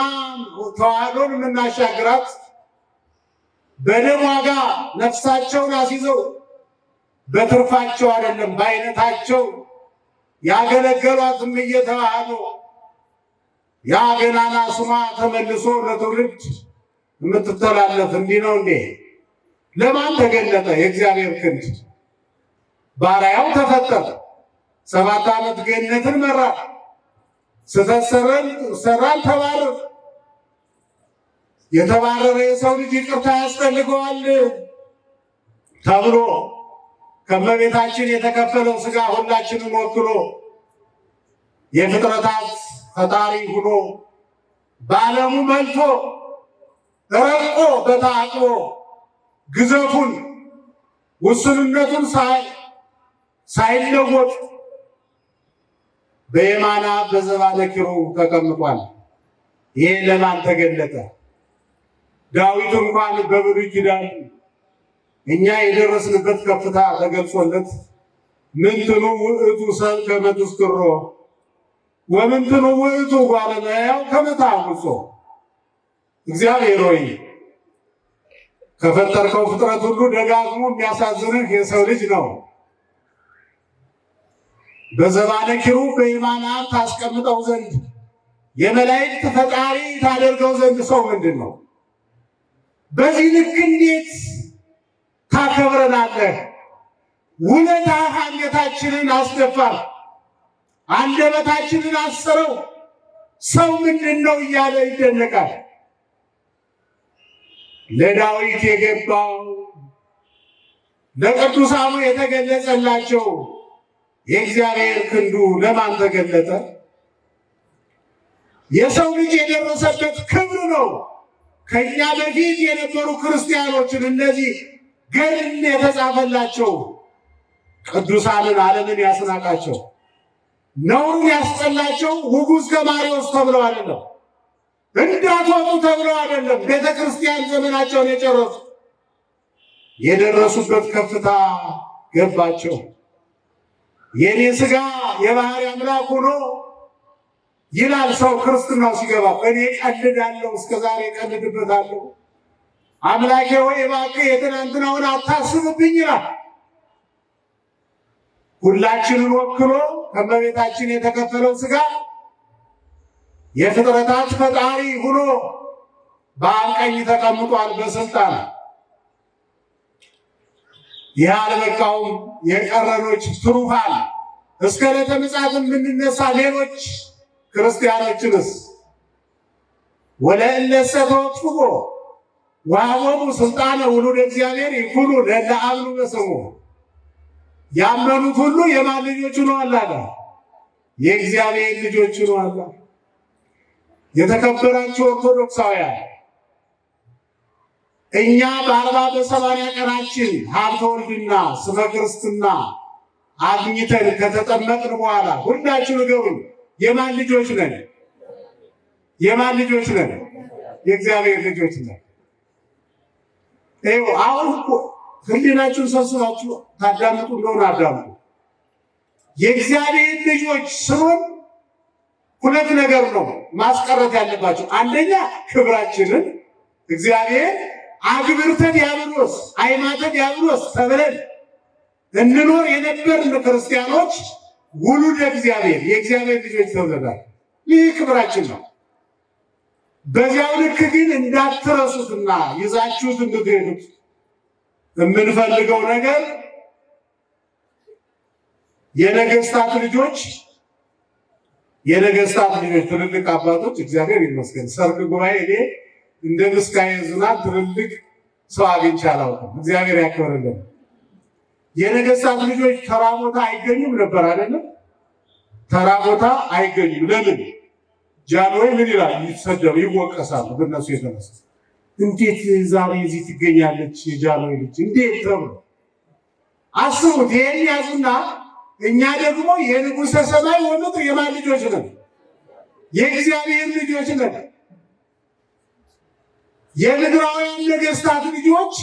ተዋህዶን የምናሻግራት። በደም ዋጋ ነፍሳቸውን አስይዘው በትርፋቸው አይደለም በአይነታቸው ያገለገሏትም እየተዋህዶ ያ ገናና ስሟ ተመልሶ ለትውልድ የምትተላለፍ እንዲህ ነው እንዴ? ለማን ተገለጠ? የእግዚአብሔር ክንድ። ባሪያው ተፈጠረ። 7 ዓመት ገነትን መራ። ስህተት ሰራን፣ ተባረረ። የተባረረ የሰው ልጅ ይቅርታ ያስፈልገዋል ተብሎ ከእመቤታችን የተከፈለው ሥጋ ሁላችንን ወክሎ የፍጥረታት ፈጣሪ ሆኖ በዓለሙ መልቶ ረቆ በተአቅቦ ግዘፉን ውስንነቱን ሳይለወጥ በየማና በዘባነ ኪሩብ ተቀምጧል። ይሄ ለማን ተገለጠ? ዳዊት እንኳን በብሉይ ኪዳን እኛ የደረስንበት ከፍታ ተገልጾለት ምንትኑ ውእቱ ሰብ ከመ ትስክሮ ወምንትኑ ውእቱ እጓለ እመሕያው ከመ ታውጾ። እግዚአብሔር ሆይ ከፈጠርከው ፍጥረት ሁሉ ደጋግሞ የሚያሳዝንህ የሰው ልጅ ነው። በዘባነ ኪሩብ በየማነ አብ ታስቀምጠው ዘንድ የመላእክት ፈጣሪ ታደርገው ዘንድ ሰው ምንድን ነው? በዚህ ልክ እንዴት ታከብረናለህ? ውለታህ አንገታችንን አስደፋር፣ አንደበታችንን አሰረው። ሰው ምንድን ነው እያለ ይደነቃል። ለዳዊት የገባው ለቅዱሳኑ የተገለጸላቸው የእግዚአብሔር ክንዱ ለማን ተገለጠ? የሰው ልጅ የደረሰበት ክብር ነው። ከኛ በፊት የነበሩ ክርስቲያኖችን እነዚህ ገድል የተጻፈላቸው ቅዱሳንን ዓለምን ያስናቃቸው ነውርን ያስጠላቸው ውጉዝ ከማሪዎስ ተብለው አይደለም፣ እንዳትወጡ ተብለው አይደለም። ቤተ ክርስቲያን ዘመናቸውን የጨረሱ የደረሱበት ከፍታ ገባቸው። የኔ ሥጋ የባህሪ አምላክ ሆኖ ይላል ሰው ክርስትናው ሲገባ፣ እኔ ቀልዳለሁ፣ እስከዛሬ ቀልድበታለሁ። አምላኬ ሆይ እባክህ የትናንትናውን አታስብብኝ ይላል። ሁላችንን ወክሎ ከእመቤታችን የተከፈለው ሥጋ የፍጥረታት ፈጣሪ ሆኖ በአብ ቀኝ ተቀምጧል በስልጣን። ይህ አልበቃውም። የቀረኖች ትሩፋን እስከ ዕለተ ምጽአት የምንነሳ ሌሎች ክርስቲያኖችንስ ወለእለሰ ተወክፎ ወሀቦሙ ስልጣነ ውሉደ እግዚአብሔር ይኩኑ ለእለ አምኑ በስሙ ያመኑት ሁሉ የማን ልጆች ሆነዋል አለ? የእግዚአብሔር ልጆች ሆነዋል። የተከበራችሁ ኦርቶዶክሳውያን እኛ በ40 በ80 ቀናችን ሀብተ ወልድና ስመ ክርስትና አግኝተን ከተጠመቅን በኋላ ሁላችሁ ንገሩን፣ የማን ልጆች ነን? የማን ልጆች ነን? የእግዚአብሔር ልጆች ነን። ይኸው አሁን እኮ ህሊናችሁን ሰብስባችሁ ታዳምጡ እንደሆነ አዳምጡ። የእግዚአብሔር ልጆች ስሩን ሁለት ነገር ነው ማስቀረት ያለባቸው። አንደኛ ክብራችንን እግዚአብሔር አግብርተ ዲያብሎስ አይማተ ዲያብሎስ ተብለን እንኖር የነበርን ክርስቲያኖች ውሉደ እግዚአብሔር የእግዚአብሔር ልጆች ተብለናል። ይህ ክብራችን ነው። በዚያው ልክ ግን እንዳትረሱትና ይዛችሁት እንድትሄዱት የምንፈልገው ነገር የነገስታት ልጆች ትልልቅ አባቶች እግዚአብሔር ይመስገን ሰርክ ጉባኤ እኔ እንደ ምስካየ ዝናብ ትልልቅ ሰው አግኝቼ አላውቅም። እግዚአብሔር ያክብርልን። የነገስታት ልጆች ተራ ቦታ አይገኙም ነበር አይደለም? ተራ ቦታ አይገኙም። ለምን? ጃንሆይ ምን ይላል? ይሰደቡ፣ ይወቀሳሉ በእነሱ የተነሳ። እንዴት ዛሬ እዚህ ትገኛለች የጃንሆይ ልጅ እንዴት ተብሎ አስቡት። ይሄን ያዙና እኛ ደግሞ የንጉሠ ሰማይ ወምድር የማን ልጆች ነን? የእግዚአብሔር ልጆች ነን። የምድራውያን ነገስታት ልጆች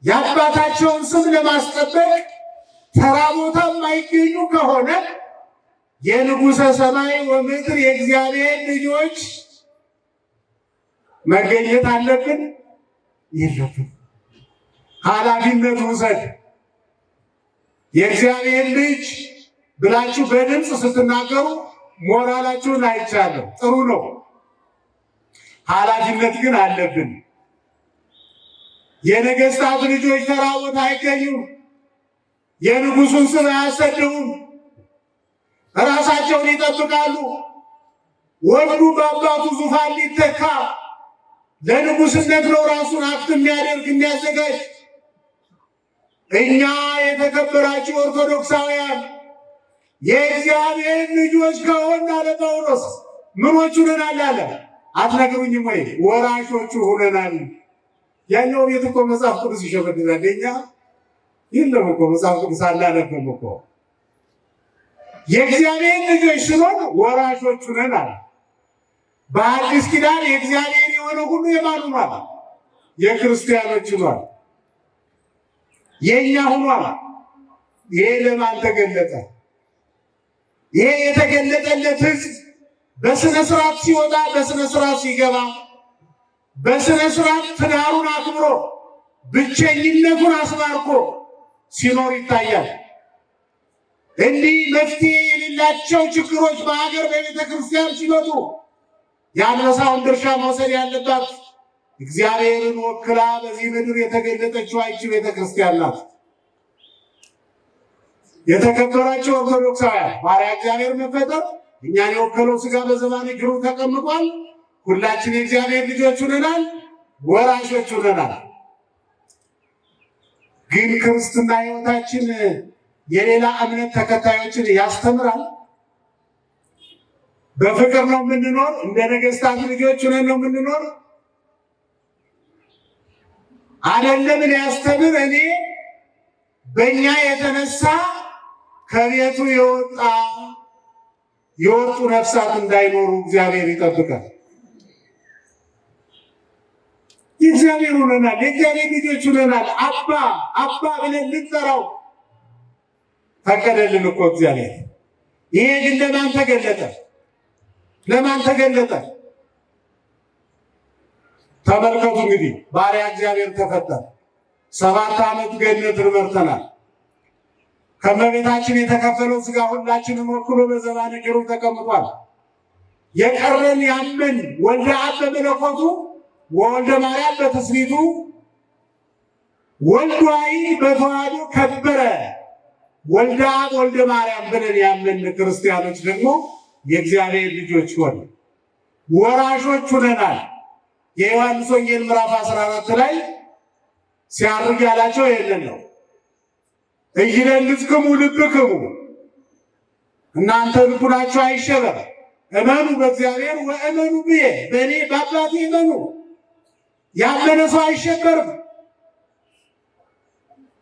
የአባታቸውን ስም ለማስጠበቅ ተራ ቦታ የማይገኙ ከሆነ የንጉሠ ሰማይ ወምድር የእግዚአብሔር ልጆች መገኘት አለብን የለብን? ኃላፊነት ውሰድ። የእግዚአብሔር ልጅ ብላችሁ በድምፅ ስትናገሩ ሞራላችሁን አይቻለሁ፣ ጥሩ ነው። ኃላፊነት ግን አለብን። የነገስታት ልጆች ተራ ቦታ አይገኙም። የንጉሱን ስም አያሰድቡም። ራሳቸውን ይጠብቃሉ። ወንዱ በአባቱ ዙፋን ሊተካ ለንጉስነት ነው ራሱን አክት የሚያደርግ የሚያዘጋጅ። እኛ የተከበራችሁ ኦርቶዶክሳውያን የእግዚአብሔር ልጆች ከሆን አለ ጳውሎስ ምኖች ሁነናል አለ? አትነግሩኝም ወይ? ወራሾቹ ሁነናል። ያኛው ቤት እኮ መጽሐፍ ቅዱስ ይሸመድዳል። እኛ የለም እኮ መጽሐፍ ቅዱስ አላነበብም እኮ። የእግዚአብሔር ልጆች ስንሆን ወራሾቹ ነን አለ። በአዲስ ኪዳን የእግዚአብሔር የሆነ ሁሉ የማን ሆኗል? የክርስቲያኖች ሆኗል፣ የእኛ ሆኗል። ይሄ ለማን ተገለጠ? ይሄ የተገለጠለት ሕዝብ በስነ ስርዓት ሲወጣ፣ በስነ ስርዓት ሲገባ፣ በስነ ስርዓት ትዳሩን አክብሮ ብቸኝነቱን አስባርኮ ሲኖር ይታያል። እንዲህ መፍትሄ የሌላቸው ችግሮች በሀገር በቤተ ክርስቲያን ሲመጡ የአንበሳውን ድርሻ መውሰድ ያለባት እግዚአብሔርን ወክላ በዚህ ምድር የተገለጠችው አይቺ ቤተ ክርስቲያን ናት። የተከበራቸው ኦርቶዶክሳውያን ባሪያ እግዚአብሔር መፈጠር እኛን የወከለው ሥጋ በዘባነ እግሩ ተቀምጧል። ሁላችን የእግዚአብሔር ልጆች ሆነናል፣ ወራሾች ሆነናል። ግን ክርስትና ሕይወታችን የሌላ እምነት ተከታዮችን ያስተምራል። በፍቅር ነው የምንኖር? እንደ ነገስታት ልጆች ሆነን ነው የምንኖር? አይደለም። ሊያስተምር እኔ በእኛ የተነሳ ከቤቱ የወጡ ነፍሳት እንዳይኖሩ እግዚአብሔር ይጠብቃል። የእግዚአብሔር ሆነናል። የእግዚአብሔር ልጆች ሆነናል። አባ አባ ብለን ልንጠራው ፈቀደልን እኮ እግዚአብሔር። ይሄ ግን ለማን ተገለጠ? ለማን ተገለጠ? ተመልከቱ እንግዲህ ባሪያ እግዚአብሔር ተፈጠረ። 7 ዓመት ገነትን መርተናል። ከመቤታችን የተከፈለው ሥጋ ሁላችንን ወክሎ በዘባነ ኪሩብ ተቀምጧል። የቀረን ያመን ወልደ አብ በመለኮቱ ወወልደ ማርያም በትስብእቱ ወልድ ዋሕድ በተዋሕዶ ከበረ ወልደ አብ ወልደ ማርያም ብለን ያመን ክርስቲያኖች ደግሞ የእግዚአብሔር ልጆች ሆን ወራሾች ሆነናል። የዮሐንስ ወንጌል ምዕራፍ 14 ላይ ሲያርግ ያላቸው ይሄንን ነው። ኢይደንግጽክሙ ልብክሙ፣ እናንተ ልቡናችሁ አይሸበር፣ እመኑ በእግዚአብሔር ወእመኑ ብዬ፣ በእኔ በአባቴ እመኑ። ያመነ ሰው አይሸበርም።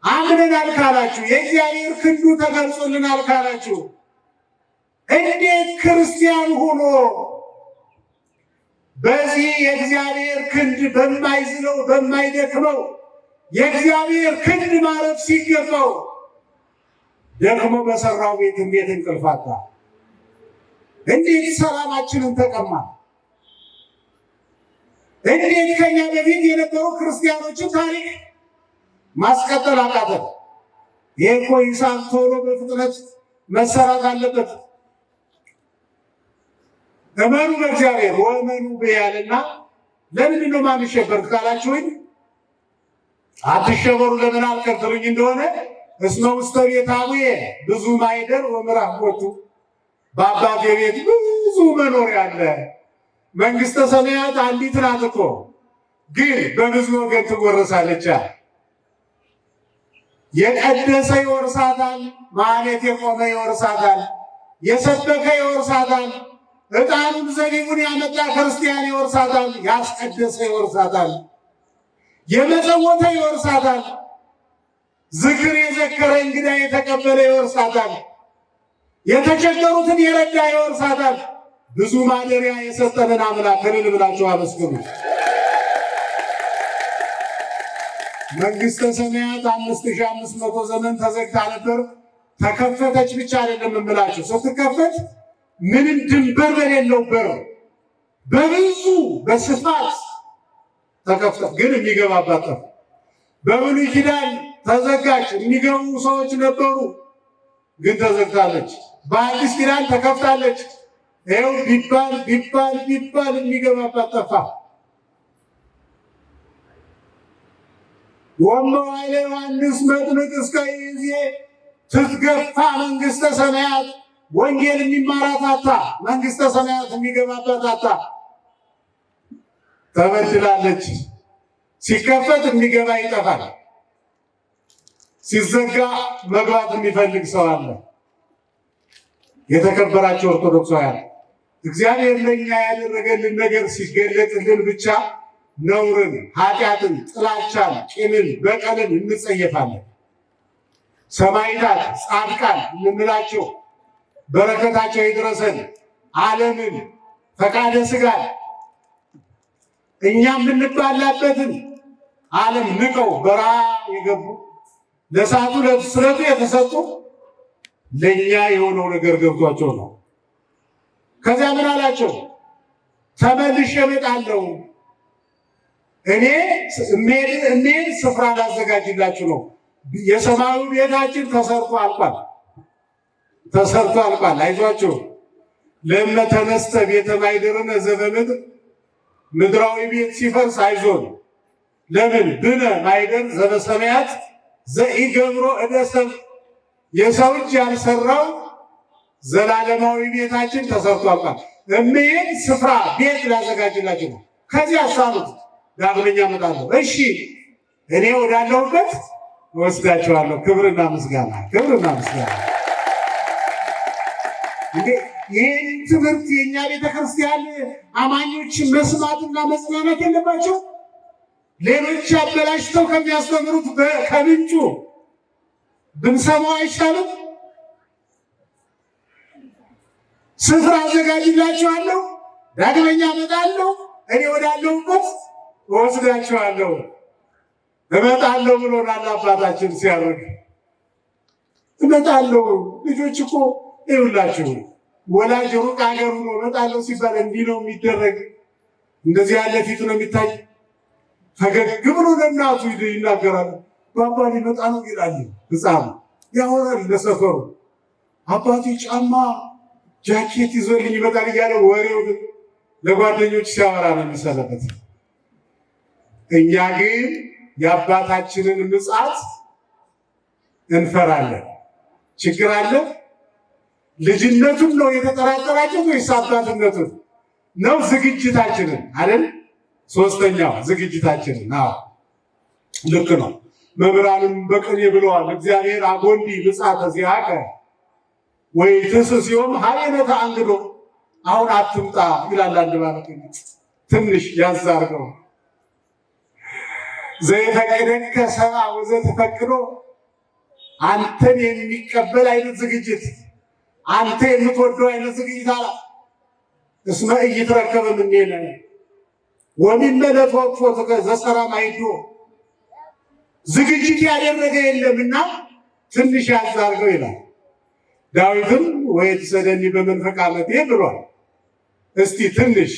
አምነናል ካላችሁ፣ የእግዚአብሔር ክንዱ ተገልጾልናል ካላችሁ፣ እንዴት ክርስቲያን ሆኖ በዚህ የእግዚአብሔር ክንድ በማይዝለው በማይደክመው የእግዚአብሔር ክንድ ማረፍ ሲገባው ደክሞ በሰራው ቤት እንዴት እንቅልፍ አጣ? እንዴት ሰላማችንን ተቀማ? እንዴት ከኛ በፊት የነበሩ ክርስቲያኖችን ታሪክ ማስቀጠል አቃተን? ይሄ እኮ ሂሳብ ቶሎ በፍጥነት መሰራት አለበት። እመኑ በእግዚአብሔር ወእመኑ ብያለና ለምንድን ነው ማንሸበር ካላችሁኝ፣ አትሸበሩ ለምን አልከትሉኝ እንደሆነ እስመ ውስተ ቤተ አቡየ ብዙ ማይደር ወምዕራፍ ቦቱ፣ በአባቴ ቤት ብዙ መኖሪያ አለ። መንግሥተ ሰማያት አንዲት ናት እኮ ግን በብዙ ወገን ትጎረሳለች። የቀደሰ ይወርሳታል፣ ማኅሌት የቆመ ይወርሳታል፣ የሰበከ ይወርሳታል፣ ዕጣኑን ዘቢቡን ያመጣ ክርስቲያን ይወርሳታል፣ ያስቀደሰ ይወርሳታል፣ የመጸወተ ይወርሳታል፣ ዝክር የዘከረ እንግዳ የተቀበለ ይወርሳታል፣ የተቸገሩትን የረዳ ይወርሳታል። ብዙ ማደሪያ የሰጠንን አምላክ እልል ብላችሁ አመስግኑ። መንግሥተ ሰማያት 5500 ዘመን ተዘግታ ነበር። ተከፈተች ብቻ አይደለም የምላችሁ፣ ስትከፈት ምንም ድንበር በሌለው በር በብዙ በስፋት ተከፍታ፣ ግን የሚገባባት ጠፋ። በብሉይ ኪዳን ተዘጋች፣ የሚገቡ ሰዎች ነበሩ፣ ግን ተዘግታለች። በአዲስ ኪዳን ተከፍታለች። ይኸው ቢባል የሚገባባት ጠፋ። ወመዋዕለ ዮሐንስ መጥምቅ እስከ ይእዜ ትትገፋ መንግሥተ ሰማያት፣ ወንጌል የሚማራት አጣ፣ መንግሥተ ሰማያት የሚገባባት አጣ። ተበድላለች። ሲከፈት የሚገባ ይጠፋል፣ ሲዘጋ መግባት የሚፈልግ ሰው አለ። የተከበራቸው ኦርቶዶክሳውያን እግዚአብሔር ለእኛ ያደረገልን ነገር ሲገለጥልን ብቻ ነውርን፣ ኃጢአትን፣ ጥላቻን፣ ቂምን፣ በቀልን እንጸየፋለን። ሰማዕታት፣ ጻድቃን የምንላቸው በረከታቸው ይድረሰን። ዓለምን ፈቃደ ሥጋን እኛ የምንባላበትን ዓለም ንቀው በረሃ የገቡ ለእሳቱ ለስለቱ የተሰጡ ለእኛ የሆነው ነገር ገብቷቸው ነው። ከዚያ ምን አላቸው? ተመልሼ እመጣለሁ፣ እኔ እኔን ስፍራ ላዘጋጅላችሁ ነው። የሰማዩ ቤታችን ተሰርቶ አልቋል፣ ተሰርቶ አልቋል። አይዟችሁ። ለእመ ተነስተ ቤተ ማይደርነ ዘበምድር፣ ምድራዊ ቤት ሲፈርስ አይዞን። ለምን ብነ ማይደር ዘበሰማያት ዘኢገብሮ እደ ሰብእ፣ የሰው እጅ ያልሰራው ዘላለማዊ ቤታችን ተሰርቶ አልቋል። እምሄድ ስፍራ ቤት ላዘጋጅላችሁ ነው። ከዚህ አሳሉት ዳግመኛ እመጣለሁ። እሺ እኔ ወዳለሁበት ወስዳችኋለሁ። ክብርና ምስጋና፣ ክብርና ምስጋና። እንዴ ይህን ትምህርት የእኛ ቤተክርስቲያን አማኞች መስማትና መጽናናት የለባቸው? ሌሎች አበላሽተው ከሚያስተምሩት ከምንጩ ብንሰማው አይሻልም? ስፍራ አዘጋጅላችኋለሁ፣ ዳግመኛ እመጣለሁ፣ እኔ ወዳለሁበት ወስዳችኋለሁ እመጣለሁ ብሎናል አባታችን ሲያርግ። እመጣለሁ ልጆች እኮ ይውላችሁ ወላጅ ሩቅ ሀገር ሆኖ እመጣለሁ ሲባል እንዲህ ነው የሚደረግ። እንደዚህ ያለ ፊቱ ነው የሚታይ። ፈገግ ብሎ ለእናቱ ይናገራል። ባባ ሊመጣ ነው ይላል ሕፃኑ ያወራል ለሰፈሩ። አባቴ ጫማ ጃኬት ይዞልኝ ይመጣል እያለ ወሬው ለጓደኞች ሲያወራ ነው የሚሰለበት። እኛ ግን የአባታችንን ምጽአት እንፈራለን። ችግር አለ። ልጅነቱን ነው የተጠራጠራችሁት ወይስ አባትነቱን ነው? ዝግጅታችንን አይደል? ሶስተኛው ዝግጅታችንን። አዎ ልክ ነው። መምህራንም በቅኔ ብለዋል። እግዚአብሔር አጎንዲ ምጽአተ ዚአከ ወይ ትስስዮም ሀይነተ አንግዶ። አሁን አትምጣ ይላል አንድ ማለት ትንሽ ያዛርገው። ዘይፈቅደከ ሰብአ ወዘተፈቅዶ፣ አንተን የሚቀበል አይነት ዝግጅት፣ አንተ የምትወደው አይነት ዝግጅት አላ እስመ ኢይትረከበ እምኔነ ወሚመለጥ ወቅፎትከ ዘሰላም አይዶ። ዝግጅት ያደረገ የለምና ትንሽ ያዛርገው ይላል። ዳዊትም ወይትሰደኒ በመንፈቅ ዓመቴ ብሏል። እስቲ ትንሽ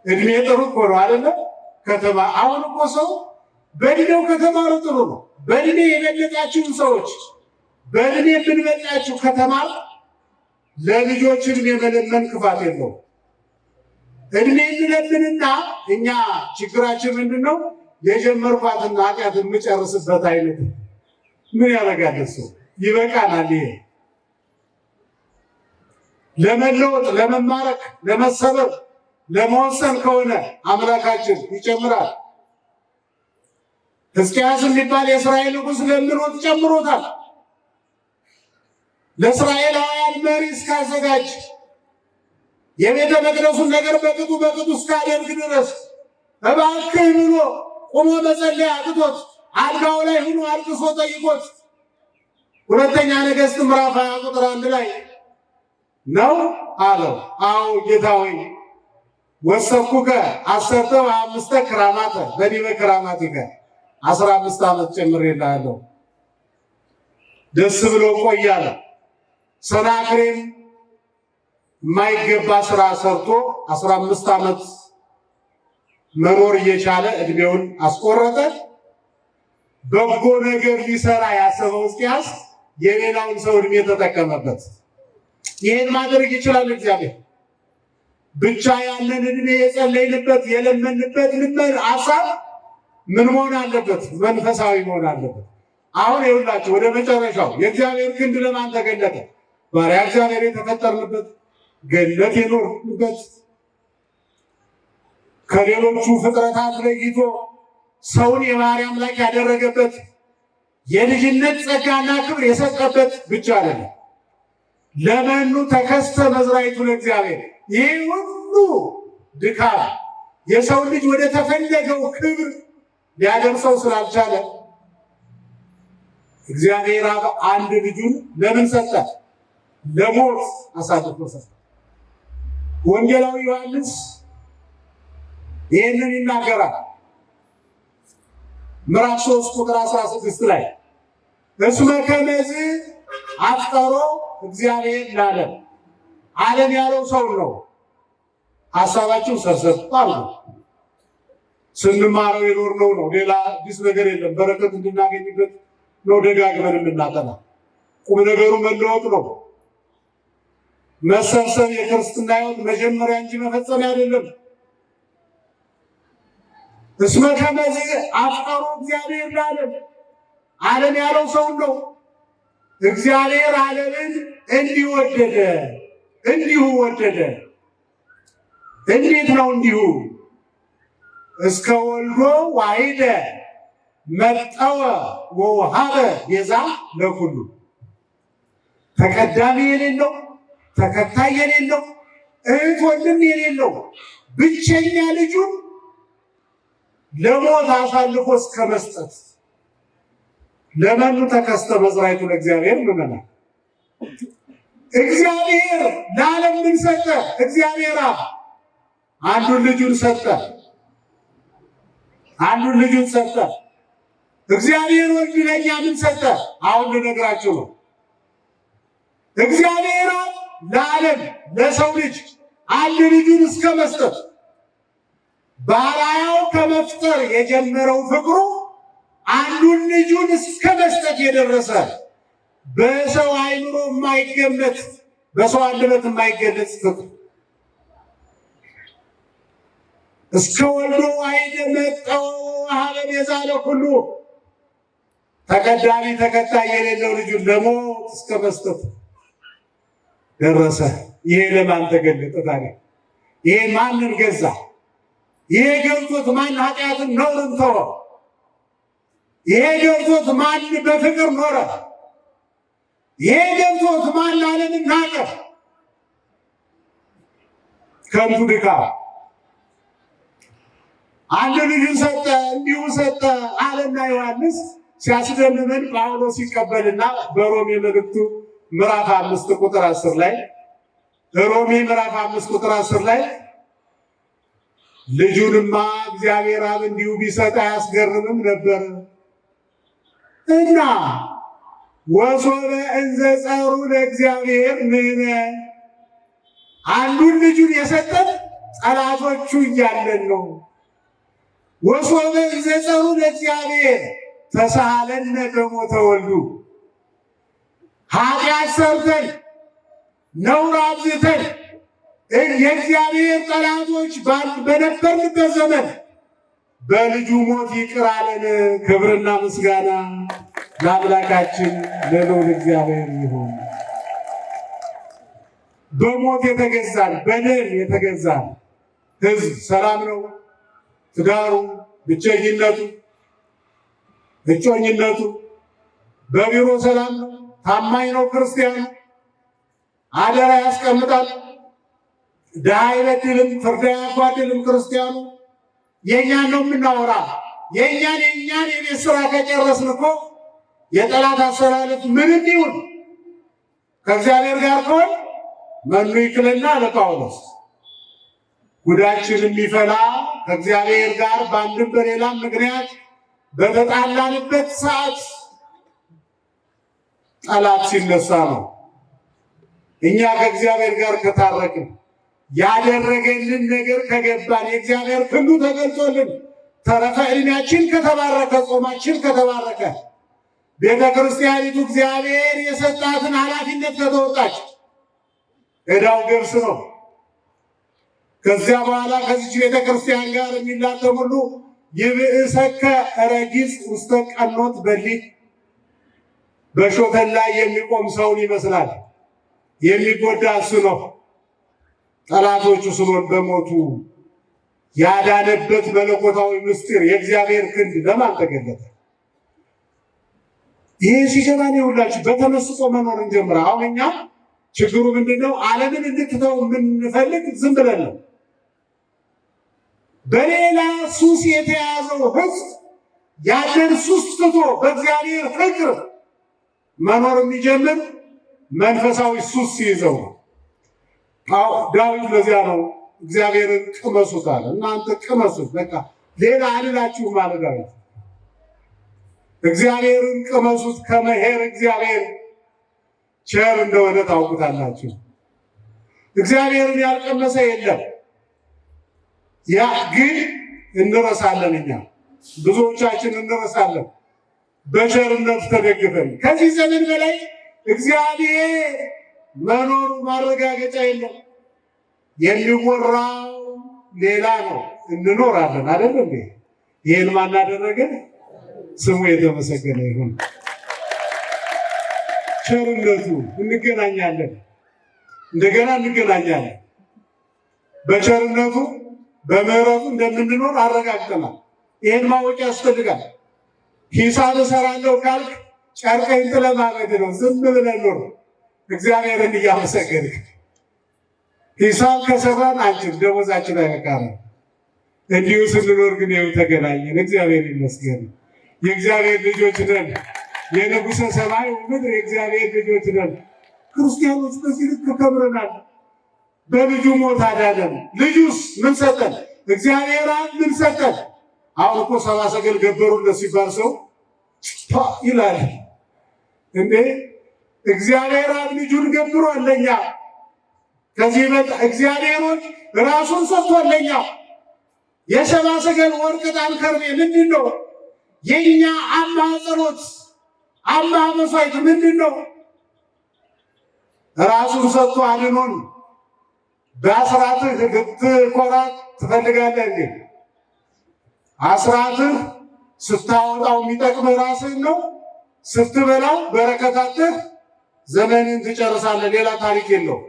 እድሜ ጥሩ እኮ ነው አይደለ? ከተማ አሁን እኮ ሰው በእድሜው ከተማሩ ጥሩ ነው። በእድሜ የበለጣችሁን ሰዎች በእድሜ የምንበልጣችሁ ከተማር ለልጆች እድሜ መለመን ክፋት የለው። እድሜ እንለምንና እኛ ችግራችን ምንድን ነው? የጀመርኳትና ኃጢአት የምጨርስበት አይነት ምን ያደርጋል? ሰው ይበቃናል። ይሄ ለመለወጥ፣ ለመማረክ፣ ለመሰበር፣ ለመወሰን ከሆነ አምላካችን ይጨምራል። ሕዝቅያስ የሚባል የእስራኤል ንጉሥ ለምኖት ጨምሮታል። ለእስራኤላውያን መሪ እስካዘጋጅ የቤተ መቅደሱን ነገር በቅጡ እስካደርግ ድረስ እባክህ ብሎ ቆሞ መጸለይ አቅቶት አልጋው ላይ ሆኖ አልቅሶ ጠይቆት ሁለተኛ ነገሥት ምዕራፍ 20 ቁጥር 1 ላይ ነው አለው። አዎ ጌታ ሆይ ወሰብኩከ 15 ክራማተ በዲበ ክራማቲከ 15 ዓመት ጨምሬልሃለሁ። ደስ ብሎ ቆያለ። ሰናክሬም የማይገባ ስራ ሰርቶ 15 ዓመት መኖር እየቻለ እድሜውን አስቆረጠ። በጎ ነገር ሊሰራ ያሰበው ሕዝቅያስ የሌላውን ሰው እድሜ ተጠቀመበት። ይህን ማድረግ ይችላል እግዚአብሔር። ብቻ ያለን እድሜ የጸለይንበት የለመንበት ልመን ሐሳብ ምን መሆን አለበት? መንፈሳዊ መሆን አለበት። አሁን ይኸውላችሁ ወደ መጨረሻው የእግዚአብሔር ክንድ ለማን ተገለጠ? ባሪያ እግዚአብሔር የተፈጠርንበት ገነት የኖርንበት ከሌሎቹ ፍጥረታት ለይቶ ሰውን የባሪያ አምላክ ያደረገበት የልጅነት ጸጋና ክብር የሰጠበት ብቻ አይደለም። ለመኑ ተከስተ መዝራዕቱ ለእግዚአብሔር። ይህ ሁሉ ድካም የሰው ልጅ ወደ ተፈለገው ክብር ሊያደርሰው ስላልቻለ እግዚአብሔር አብ አንድ ልጁን ለምን ሰጠ? ለሞት አሳልፎ ሰጠ። ወንጌላዊ ዮሐንስ ይህንን ይናገራል። ምዕራፍ 3 ቁጥር 16 ላይ እስመ ከመዝ አፍቀሮ እግዚአብሔር ለዓለም። ዓለም ያለው ሰው ነው። ሐሳባችሁ ሰብሰብ አድርጉ። ስንማረው የኖርነው ነው። ሌላ አዲስ ነገር የለም። በረከት እንድናገኝበት ነው ደጋግመን የምናጠና። ቁም ነገሩ መለወጥ ነው። መሰብሰብ የክርስትና ሕይወት መጀመሪያ እንጂ መፈጸሚያ አይደለም። እስመ ከመዝ አፍቀሮ እግዚአብሔር ለዓለም። ዓለም ያለው ሰው ነው። እግዚአብሔር ዓለምን እንዲሁ ወደደ። እንዲሁ ወደደ። እንዴት ነው እንዲሁ? እስከ ወልዶ ዋሂደ መጠወ ወወሃበ ቤዛ ለኩሉ። ተቀዳሚ የሌለው ተከታይ የሌለው እህት ወንድም የሌለው ብቸኛ ልጁን ለሞት አሳልፎ እስከ መስጠት። ለመኑ ተከስተ መዝራዕቱ ለእግዚአብሔር ምመና። እግዚአብሔር ለዓለም ምን ሰጠ? እግዚአብሔር አብ አንዱን ልጁን ሰጠ። አንዱን ልጁን ሰጠ። እግዚአብሔር ወልድ ለእኛ ምን ሰጠ? አሁን ልነግራችሁ ነው። እግዚአብሔር ለዓለም ለሰው ልጅ አንድ ልጁን እስከ መስጠት በአርአያው ከመፍጠር የጀመረው ፍቅሩ አንዱን ልጁን እስከ መስጠት የደረሰ በሰው አይምሮ የማይገመት በሰው አንደበት የማይገለጽ ፍቅር እስከ ወልዶ አይደ መጠው ሀበብ የዛለ ሁሉ ተቀዳሚ ተከታይ የሌለው ልጁን ለሞት እስከ መስጠት ደረሰ። ይሄ ለማን ተገለጠ ታዲያ? ይሄ ማንን ገዛ? ይሄ ገብቶት ማን ኃጢአትን ነውርን ተወ? ይሄ ገብቶት ማን በፍቅር ኖረ? ይሄ ገብቶት ማን ዓለምን ናቀ? ከንቱ ድካም። አንድ ልጁን ሰጠ፣ እንዲሁ ሰጠ አለና ዮሐንስ ሲያስደምመን ጳውሎስ ይቀበልና በሮሜ መልእክቱ ምዕራፍ 5 ቁጥር 10 ላይ ሮሜ ምዕራፍ 5 ቁጥር 10 ላይ ልጁንማ እግዚአብሔር አብ እንዲሁ ቢሰጥ አያስገርምም ነበር እና ወሶበ እንዘ ጸሩ ለእግዚአብሔር ንሕነ አንዱን ልጁን የሰጠን ጠላቶቹ እያለን ነው። ወሶበ እንዘ ጸሩ ለእግዚአብሔር ተሳሃለነ በሞተ ወልዱ ኃጢአት ሰርተን ነውር አብዝተን የእግዚአብሔር ጠላቶች በነበርንበት ዘመን በልጁ ሞት ይቅር አለን። ክብርና ምስጋና ለአምላካችን ለልዑል እግዚአብሔር ይሁን። በሞት የተገዛን በደል የተገዛን ሕዝብ ሰላም ነው። ትዳሩ፣ ብቸኝነቱ፣ እጮኝነቱ በቢሮ ሰላም ነው። ታማኝ ነው። ክርስቲያኑ አደራ ያስቀምጣል። ድሃ አይበድልም፣ ፍርድ አያጓድልም። ክርስቲያኑ የእኛን ነው የምናወራ። የእኛን የቤት ስራ ከጨረስን እኮ የጠላት አሰላለፍ ምንም ይሁን ከእግዚአብሔር ጋር ከሆን መኑ ይክለና ለጳውሎስ ጉዳችን የሚፈላ ከእግዚአብሔር ጋር በአንድም በሌላም ምክንያት በተጣላንበት ሰዓት ጠላት ሲነሳ ነው። እኛ ከእግዚአብሔር ጋር ከታረቅን ያደረገልን ነገር ከገባን የእግዚአብሔር ክንዱ ተገልጾልን ተረፈ ዕድሜያችን ከተባረከ ጾማችን ከተባረከ ቤተ ክርስቲያኒቱ እግዚአብሔር የሰጣትን ኃላፊነት ከተወጣች ዕዳው ገብስ ነው። ከዚያ በኋላ ከዚች ቤተ ክርስቲያን ጋር የሚላተም ሁሉ ይብእሰከ ረጊጽ ውስተ ቀኖት በሊት በሾተል ላይ የሚቆም ሰውን ይመስላል። የሚጎዳ እሱ ነው። ጠላቶቹ ስለሆን በሞቱ ያዳነበት መለኮታዊ ምስጢር የእግዚአብሔር ክንድ ለማን ተገለጠ? ይህ ሲገባን ይሁላችሁ በተመስጦ መኖር እንጀምር። አሁን እኛ ችግሩ ምንድነው? ዓለምን እንድትተው የምንፈልግ ዝም ብለን ነው። በሌላ ሱስ የተያዘው ሕዝብ ያንን ሱስ ትቶ በእግዚአብሔር ፍቅር መኖር የሚጀምር መንፈሳዊ ሱስ ሲይዘው ነው። ዳዊት ለዚያ ነው እግዚአብሔርን ቅመሱት አለ። እናንተ ቅመሱት፣ በቃ ሌላ አልላችሁ ማለት ዳዊት እግዚአብሔርን ቅመሱት። ከመሄር እግዚአብሔር ቸር እንደሆነ ታውቁታላችሁ። እግዚአብሔርን ያልቀመሰ የለም። ያ ግን እንረሳለን። እኛ ብዙዎቻችን እንረሳለን። በቸርነቱ ተደግፈን ከዚህ ዘመን በላይ እግዚአብሔር መኖሩ ማረጋገጫ የለም። የሚወራው ሌላ ነው። እንኖራለን አይደል እንዴ? ይሄን ማን አደረገ? ስሙ የተመሰገነ ይሁን። ቸርነቱ እንገናኛለን፣ እንደገና እንገናኛለን። በቸርነቱ በምህረቱ እንደምንኖር አረጋግጠናል። ይሄን ማወቅ ያስፈልጋል። ሂሳብ እሰራለሁ ካልክ ጨርቅህን ጥለህ ማለት ነው። ዝም ብለህ ኖር እግዚአብሔርን እያመሰገንክ። ሂሳብ ከሰራን አንቺን ደሞዛችን አይበቃንም። እንዲሁ ስንኖር ግን ይኸው ተገናኘን። እግዚአብሔር ይመስገን። የእግዚአብሔር ልጆች ነን። የንጉሠ ሰማይ ምድር የእግዚአብሔር ልጆች ነን። ክርስቲያኖች በዚህ ልክ ከብረናል። በልጁ ሞት አዳነን። ልጁስ ምን ሰጠን? እግዚአብሔር ምን ሰጠን? አሁን እኮ ሰብአ ሰገል ገበሩለት ሲባል ሰው ይላል እንዴ? እግዚአብሔር አብ ልጁን ገብሯል ለኛ። ከዚህ በቃ እግዚአብሔሮች ራሱን ሰጥቷል ለኛ። የሰብአ ሰገል ወርቅ ዕጣን ከርቤ ምንድን ነው? የኛ አማ ጸሎት አማ መስዋዕት ምንድን ነው? ራሱን ሰጥቶ አድኖን። በአስራትህ ልትኮራ ትፈልጋለህ እንዴ? አስራትህ ስታወጣው የሚጠቅምህ ራስህን ነው። ስትበላው በረከታትህ ዘመንን ትጨርሳለህ። ሌላ ታሪክ የለው።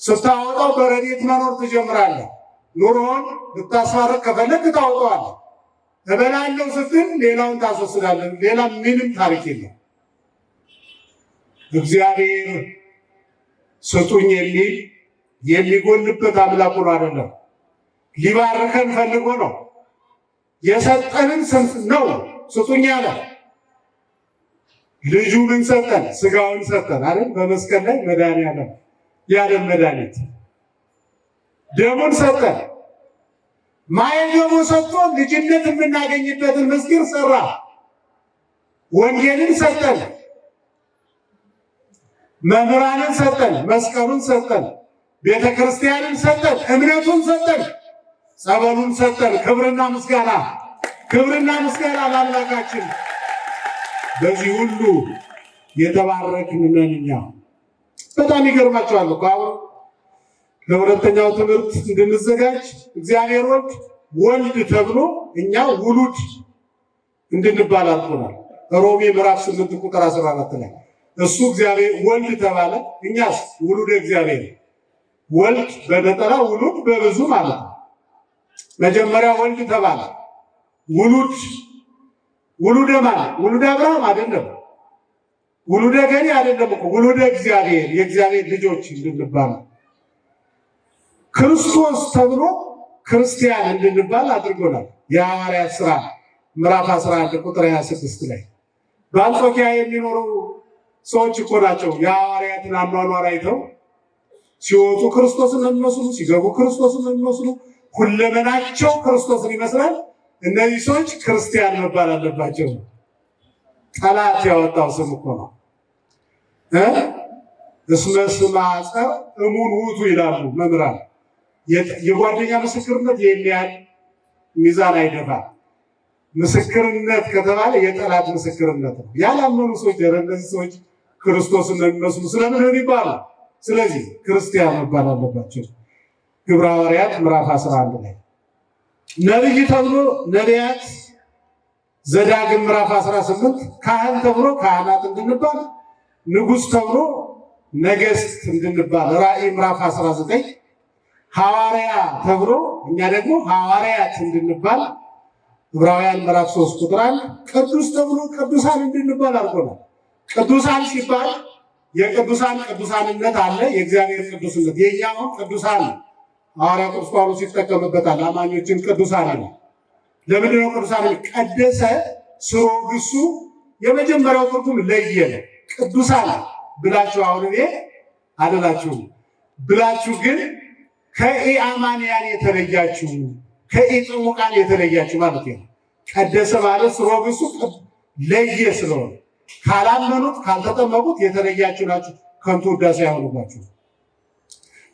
ስታወጣው በረድኤት መኖር ትጀምራለህ። ኑሮውን ልታስፋርቅ ከፈለግ ታወጣዋለህ። እበላለሁ ስትል ሌላውን ታስወስዳለህ። ሌላ ምንም ታሪክ የለው። እግዚአብሔር ስጡኝ የሚል የሚጎልበት አምላክ ሆኖ አይደለም። ሊባርከን ፈልጎ ነው። የሰጠንን ነው ስጡኝ ያለ። ልጁ ምን ሰጠን? ስጋውን ሰጠን አይደል? በመስቀል ላይ መድኃኒዓለም የዓለም መድኃኒት ደሙን ሰጠን። ማየገቡ ሰጥቶ ልጅነት የምናገኝበትን ምስጢር ሰራ። ወንጌልን ሰጠን፣ መምህራንን ሰጠን፣ መስቀሉን ሰጠን፣ ቤተ ክርስቲያንን ሰጠን፣ እምነቱን ሰጠን፣ ጸበሉን ሰጠን። ክብርና ምስጋና ለአምላካችን። በዚህ ሁሉ የተባረክን ነን እኛ። በጣም ይገርማቸዋል እኮ አሁን ለሁለተኛው ትምህርት እንድንዘጋጅ እግዚአብሔር ወልድ ተብሎ እኛ ውሉድ እንድንባል አድርጎናል። ሮሜ ምዕራፍ 8 ቁጥር 14 ላይ እሱ እግዚአብሔር ወልድ ተባለ፣ እኛስ ውሉደ እግዚአብሔር። ወልድ በነጠላ ውሉድ በብዙ ማለት ነው። መጀመሪያ ወልድ ተባለ። ውሉደ ማለት ውሉደ አብርሃም አይደለም፣ ውሉደ ገሌ አይደለም እኮ ውሉደ እግዚአብሔር፣ የእግዚአብሔር ልጆች እንድንባል። ክርስቶስ ተብሎ ክርስቲያን እንድንባል አድርጎናል። የሐዋርያት ሥራ ምዕራፍ 11 ቁጥር 26 ላይ በአንጾኪያ የሚኖሩ ሰዎች እኮ ናቸው የሐዋርያትን አኗኗር አይተው ሲወጡ ክርስቶስን የሚመስሉ፣ ሲገቡ ክርስቶስን የሚመስሉ፣ ሁለመናቸው ክርስቶስን ይመስላል። እነዚህ ሰዎች ክርስቲያን መባል አለባቸው። ጠላት ያወጣው ስም እኮ ነው። እስመ ስመ ዐፀር እሙን ውእቱ ይላሉ መምህራን። የጓደኛ ምስክርነት የሚያህል ሚዛን አይደፋም። ምስክርነት ከተባለ የጠላት ምስክርነት ነው። ያላመኑ ሰዎች እነዚህ ሰዎች ክርስቶስን እንደሚመስሉ ስለምን ይባሉ? ስለዚህ ክርስቲያን መባል አለባቸው። ግብረ ሐዋርያት ምዕራፍ 11 ላይ ነቢይ ተብሎ ነቢያት፣ ዘዳግም ምዕራፍ 18 ካህን ተብሎ ካህናት እንድንባል፣ ንጉሥ ተብሎ ነገሥት እንድንባል፣ ራእይ ምዕራፍ 19 ሐዋርያ ተብሎ እኛ ደግሞ ሐዋርያት እንድንባል፣ ዕብራውያን ምዕራፍ 3 ቁጥር 1 ቅዱስ ተብሎ ቅዱሳን እንድንባል አድርጎናል። ቅዱሳን ሲባል የቅዱሳን ቅዱሳንነት አለ፣ የእግዚአብሔር ቅዱስነት። የኛውን ቅዱሳን ሐዋርያ ቅዱስ ጳውሎስ ይጠቀምበታል። አማኞችን ቅዱሳን አለ። ለምንድን ነው ቅዱሳን? ቀደሰ ስሮ ግሱ የመጀመሪያው ትርጉም ለየ ነው። ቅዱሳን ብላችሁ አሁን እኔ አልላችሁም ብላችሁ ግን ከኢአማንያን የተለያችሁ ከኢጽሙቃን የተለያችሁ ማለት ነው። ቀደሰ ማለት ስሮ ግሱ ለየ ስለሆነ ካላመኑት ካልተጠመቁት የተለያችሁ ናችሁ። ከንቱ ውዳሴ አይሆንባችሁ።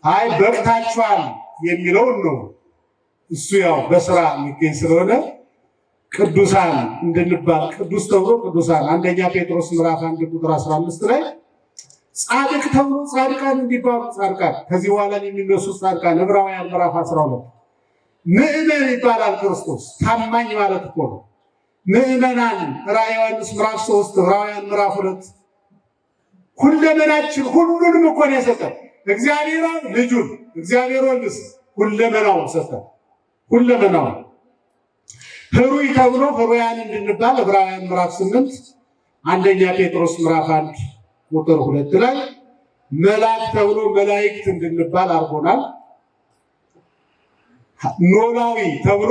አይ በቅታችኋል የሚለውን ነው። እሱ ያው በስራ የሚገኝ ስለሆነ ቅዱሳን እንድንባል ቅዱስ ተብሎ ቅዱሳን አንደኛ ጴጥሮስ ምዕራፍ 1 ቁጥር 15 ላይ ጻድቅ ተብሎ ጻድቃን እንዲባሉ ጻድቃን ከዚህ በኋላ የሚነሱ ጻድቃን ዕብራውያን ምዕራፍ 12 ምእመን ይባላል። ክርስቶስ ታማኝ ማለት እኮ ነው። ምእመናን ራዕየ ዮሐንስ ምዕራፍ 3 ዕብራውያን ምዕራፍ 2 ሁለመናችን ሁሉንም እኮ ነው የሰጠን እግዚአብሔር ልጁን እግዚአብሔር ወልድስ ሁለመናው ሰጠን። ሁለመናው ሕሩይ ተብሎ ሕሩያን እንድንባል ዕብራውያን ምዕራፍ 8 አንደኛ ጴጥሮስ ምዕራፍ 1 ቁጥር 2 ላይ መልአክ ተብሎ መላእክት እንድንባል አድርጎናል። ኖላዊ ተብሎ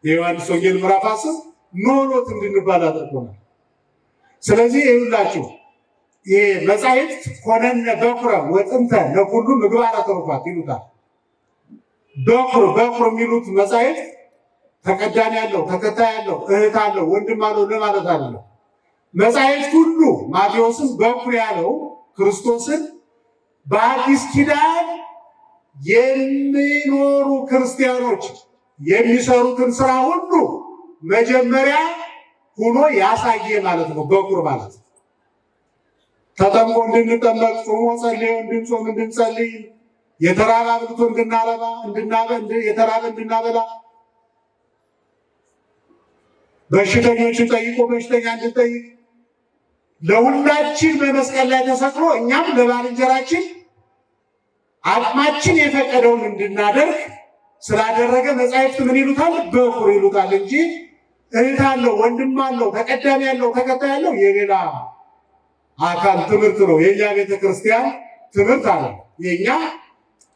የዮሐንስ ወንጌል ምዕራፍ 10 ኖሎት እንድንባል አድርጎናል። ስለዚህ ይሁላችሁ ይሄ መጻሕፍት ኮነነ በኩረ ወጥንተ ለኩሉ ምግባረ ትሩፋት ይሉታል። በኩር የሚሉት መጻሕፍት ተቀዳሚ ያለው፣ ተከታይ ያለው፣ እህት አለው፣ ወንድም አለው ለማለት አይደለም። መጻሕፍት ሁሉ ማቴዎስን በኩር ያለው ክርስቶስን በአዲስ ኪዳን የሚኖሩ ክርስቲያኖች የሚሰሩትን ስራ ሁሉ መጀመሪያ ሆኖ ያሳየ ማለት ነው። በኩር ማለት ተጠምቆ እንድንጠመቅ፣ ጾሞ ጸልዮ እንድንጾም እንድንጸልይ፣ የተራበ አብልቶ የተራበ እንድናበላ፣ በሽተኞችን ጠይቆ በሽተኛ እንድንጠይቅ፣ ለሁላችን በመስቀል ላይ ተሰቅሎ እኛም ለባልንጀራችን አቅማችን የፈቀደውን እንድናደርግ ስላደረገ መጻሕፍት ምን ይሉታል? በኩር ይሉታል እንጂ እህት አለው፣ ወንድም አለው፣ ተቀዳሚ ያለው፣ ተከታይ ያለው የሌላ አካል ትምህርት ነው። የኛ ቤተክርስቲያን ትምህርት አለ። የኛ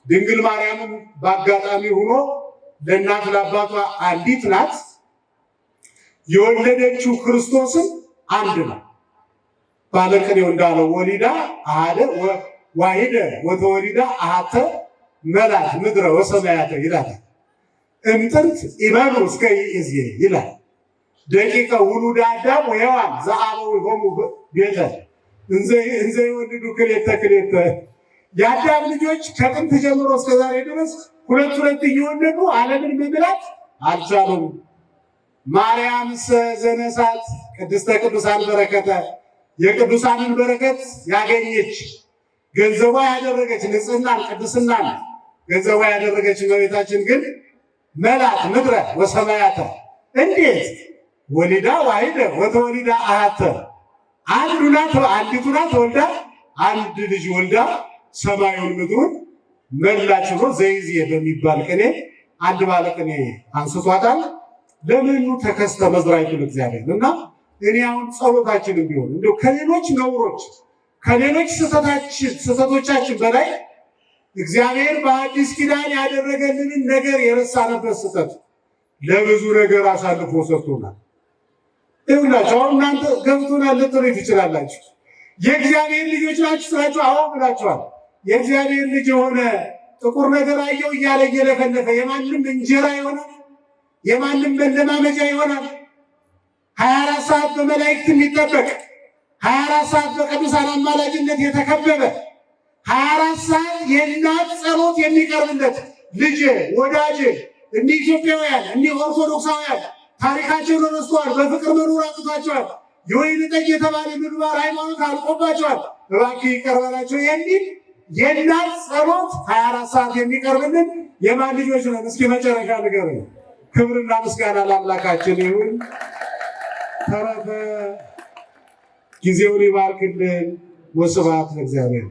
ድንግል ማርያምን በአጋጣሚ ሆኖ ለእናት ለአባቷ አንዲት ናት። የወለደችው ክርስቶስም አንድ ነው። ባለቅኔው እንዳለው ወሊዳ አሃደ ዋሂደ ወተወሊዳ አሃተ መላት ምድረ ወሰማያተ ይላል። እምጥንት ኢመኑ እስከ ይእዜ ይላል። ደቂቀ ውሉደ አዳም ወሔዋን ዘአበዊሆሙ ቤተ እንዘ ይወልዱ ክልኤተ ክልኤተ። የአዳም ልጆች ከጥንት ጀምሮ እስከ ዛሬ ድረስ ሁለት ሁለት እየወለዱ ዓለምን መምራት አልቻሉም። ማርያም ዘነሳት ቅድስተ ቅዱሳን በረከተ፣ የቅዱሳንን በረከት ያገኘች ገንዘቧ ያደረገች ንጽህናን ቅድስናን ገንዘቧ ያደረገች እመቤታችን ግን መላት ምድረ ወሰማያተ እንዴት ወሊዳ ዋሂደ ወተወሊዳ አሃተ አንዲቱ ናት ወልዳ አንድ ልጅ ወልዳ ሰማዩን ምድሩን መላች ብሎ ዘይዜ በሚባል ቅኔ አንድ ባለቅኔ አንስቷታል። ለምኑ ተከስተ መዝራዕቱ ለእግዚአብሔር እና እኔ አሁን ጸሎታችንም ቢሆን እንደው ከሌሎች ነውሮች ከሌሎች ስህተቶቻችን በላይ እግዚአብሔር በአዲስ ኪዳን ያደረገልንን ነገር የረሳንበት ስህተት ለብዙ ነገር አሳልፎ ሰጥቶናል። ይሁላችሁ አሁን እናንተ ገብቶናል ልትሉ ትችላላችሁ። የእግዚአብሔር ልጆች ናችሁ ስላችሁ አዎ ብላችኋል። የእግዚአብሔር ልጅ የሆነ ጥቁር ነገር አየው እያለ እየለፈለፈ የማንም እንጀራ ይሆናል፣ የማንም መለማመጃ ይሆናል። 24 ሰዓት በመላእክት የሚጠበቅ 24 ሰዓት በቅዱሳን አማላጅነት የተከበበ 24 ሰዓት የእናት ጸሎት የሚቀርብለት ልጅ ወዳጅ እኒህ ኢትዮጵያውያን እኒህ ኦርቶዶክሳውያን ታሪካቸውን ረስተዋል። በፍቅር መኖር አቅቷቸዋል። የወይን ጠጅ የተባለ ምግባር ሃይማኖት አልቆባቸዋል። እባክህ ይቅር በላቸው የሚል የእናት ጸሎት 24 ሰዓት የሚቀርብልን የማን ልጆች ነን? እስኪ መጨረሻ ንገሩኝ። ክብርና ምስጋና ለአምላካችን ይሁን። ተረፈ ጊዜውን ይባርክልን። ወስብሐት ለእግዚአብሔር።